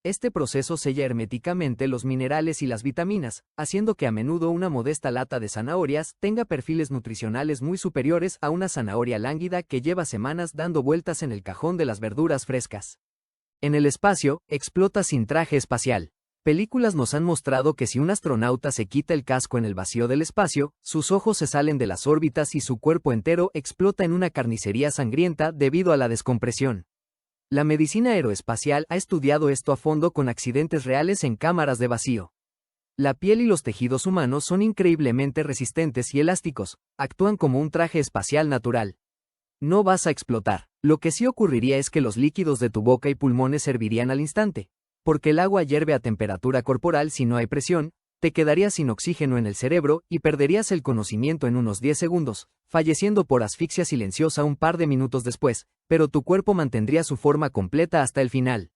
Este proceso sella herméticamente los minerales y las vitaminas, haciendo que a menudo una modesta lata de zanahorias tenga perfiles nutricionales muy superiores a una zanahoria lánguida que lleva semanas dando vueltas en el cajón de las verduras frescas. En el espacio, explota sin traje espacial. Películas nos han mostrado que si un astronauta se quita el casco en el vacío del espacio, sus ojos se salen de las órbitas y su cuerpo entero explota en una carnicería sangrienta debido a la descompresión. La medicina aeroespacial ha estudiado esto a fondo con accidentes reales en cámaras de vacío. La piel y los tejidos humanos son increíblemente resistentes y elásticos, actúan como un traje espacial natural. No vas a explotar. Lo que sí ocurriría es que los líquidos de tu boca y pulmones servirían al instante, porque el agua hierve a temperatura corporal si no hay presión, te quedarías sin oxígeno en el cerebro y perderías el conocimiento en unos 10 segundos, falleciendo por asfixia silenciosa un par de minutos después, pero tu cuerpo mantendría su forma completa hasta el final.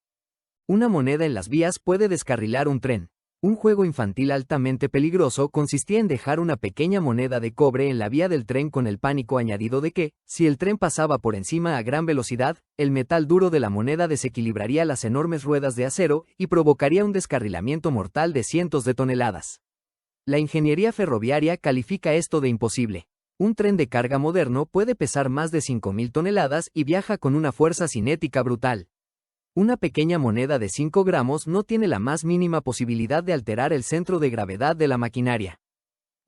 Una moneda en las vías puede descarrilar un tren. Un juego infantil altamente peligroso consistía en dejar una pequeña moneda de cobre en la vía del tren con el pánico añadido de que, si el tren pasaba por encima a gran velocidad, el metal duro de la moneda desequilibraría las enormes ruedas de acero y provocaría un descarrilamiento mortal de cientos de toneladas. La ingeniería ferroviaria califica esto de imposible. Un tren de carga moderno puede pesar más de 5.000 toneladas y viaja con una fuerza cinética brutal. Una pequeña moneda de 5 gramos no tiene la más mínima posibilidad de alterar el centro de gravedad de la maquinaria.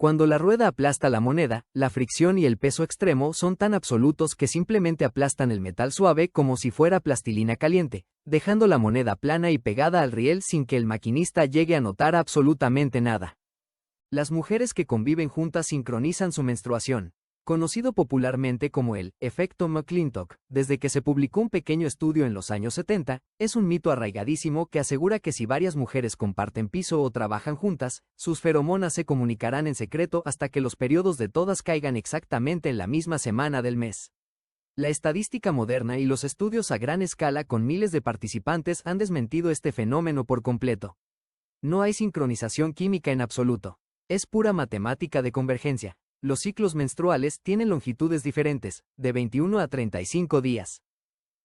Cuando la rueda aplasta la moneda, la fricción y el peso extremo son tan absolutos que simplemente aplastan el metal suave como si fuera plastilina caliente, dejando la moneda plana y pegada al riel sin que el maquinista llegue a notar absolutamente nada. Las mujeres que conviven juntas sincronizan su menstruación, conocido popularmente como el efecto McClintock, desde que se publicó un pequeño estudio en los años 70, es un mito arraigadísimo que asegura que si varias mujeres comparten piso o trabajan juntas, sus feromonas se comunicarán en secreto hasta que los periodos de todas caigan exactamente en la misma semana del mes. La estadística moderna y los estudios a gran escala con miles de participantes han desmentido este fenómeno por completo. No hay sincronización química en absoluto. Es pura matemática de convergencia. Los ciclos menstruales tienen longitudes diferentes, de 21 a 35 días.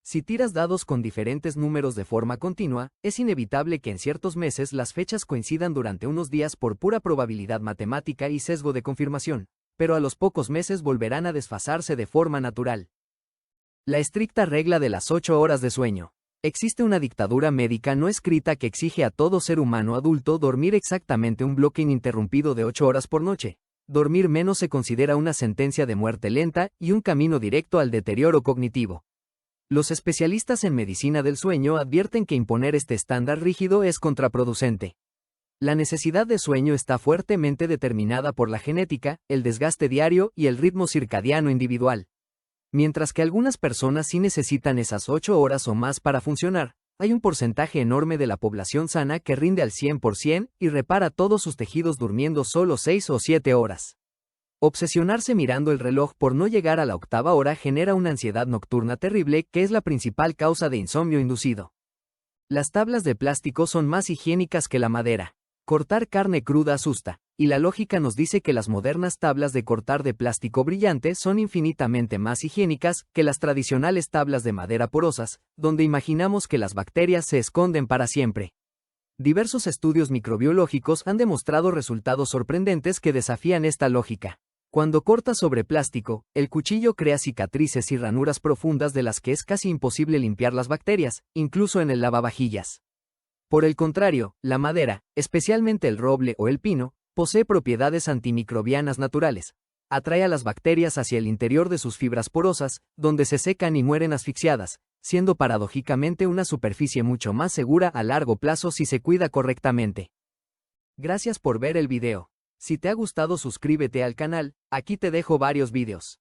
Si tiras dados con diferentes números de forma continua, es inevitable que en ciertos meses las fechas coincidan durante unos días por pura probabilidad matemática y sesgo de confirmación, pero a los pocos meses volverán a desfasarse de forma natural. La estricta regla de las 8 horas de sueño. Existe una dictadura médica no escrita que exige a todo ser humano adulto dormir exactamente un bloque ininterrumpido de 8 horas por noche. Dormir menos se considera una sentencia de muerte lenta y un camino directo al deterioro cognitivo. Los especialistas en medicina del sueño advierten que imponer este estándar rígido es contraproducente. La necesidad de sueño está fuertemente determinada por la genética, el desgaste diario y el ritmo circadiano individual. Mientras que algunas personas sí necesitan esas 8 horas o más para funcionar, hay un porcentaje enorme de la población sana que rinde al 100% y repara todos sus tejidos durmiendo solo 6 o 7 horas. Obsesionarse mirando el reloj por no llegar a la octava hora genera una ansiedad nocturna terrible que es la principal causa de insomnio inducido. Las tablas de plástico son más higiénicas que la madera. Cortar carne cruda asusta, y la lógica nos dice que las modernas tablas de cortar de plástico brillante son infinitamente más higiénicas que las tradicionales tablas de madera porosas, donde imaginamos que las bacterias se esconden para siempre. Diversos estudios microbiológicos han demostrado resultados sorprendentes que desafían esta lógica. Cuando cortas sobre plástico, el cuchillo crea cicatrices y ranuras profundas de las que es casi imposible limpiar las bacterias, incluso en el lavavajillas. Por el contrario, la madera, especialmente el roble o el pino, posee propiedades antimicrobianas naturales. Atrae a las bacterias hacia el interior de sus fibras porosas, donde se secan y mueren asfixiadas, siendo paradójicamente una superficie mucho más segura a largo plazo si se cuida correctamente. Gracias por ver el video. Si te ha gustado suscríbete al canal, aquí te dejo varios videos.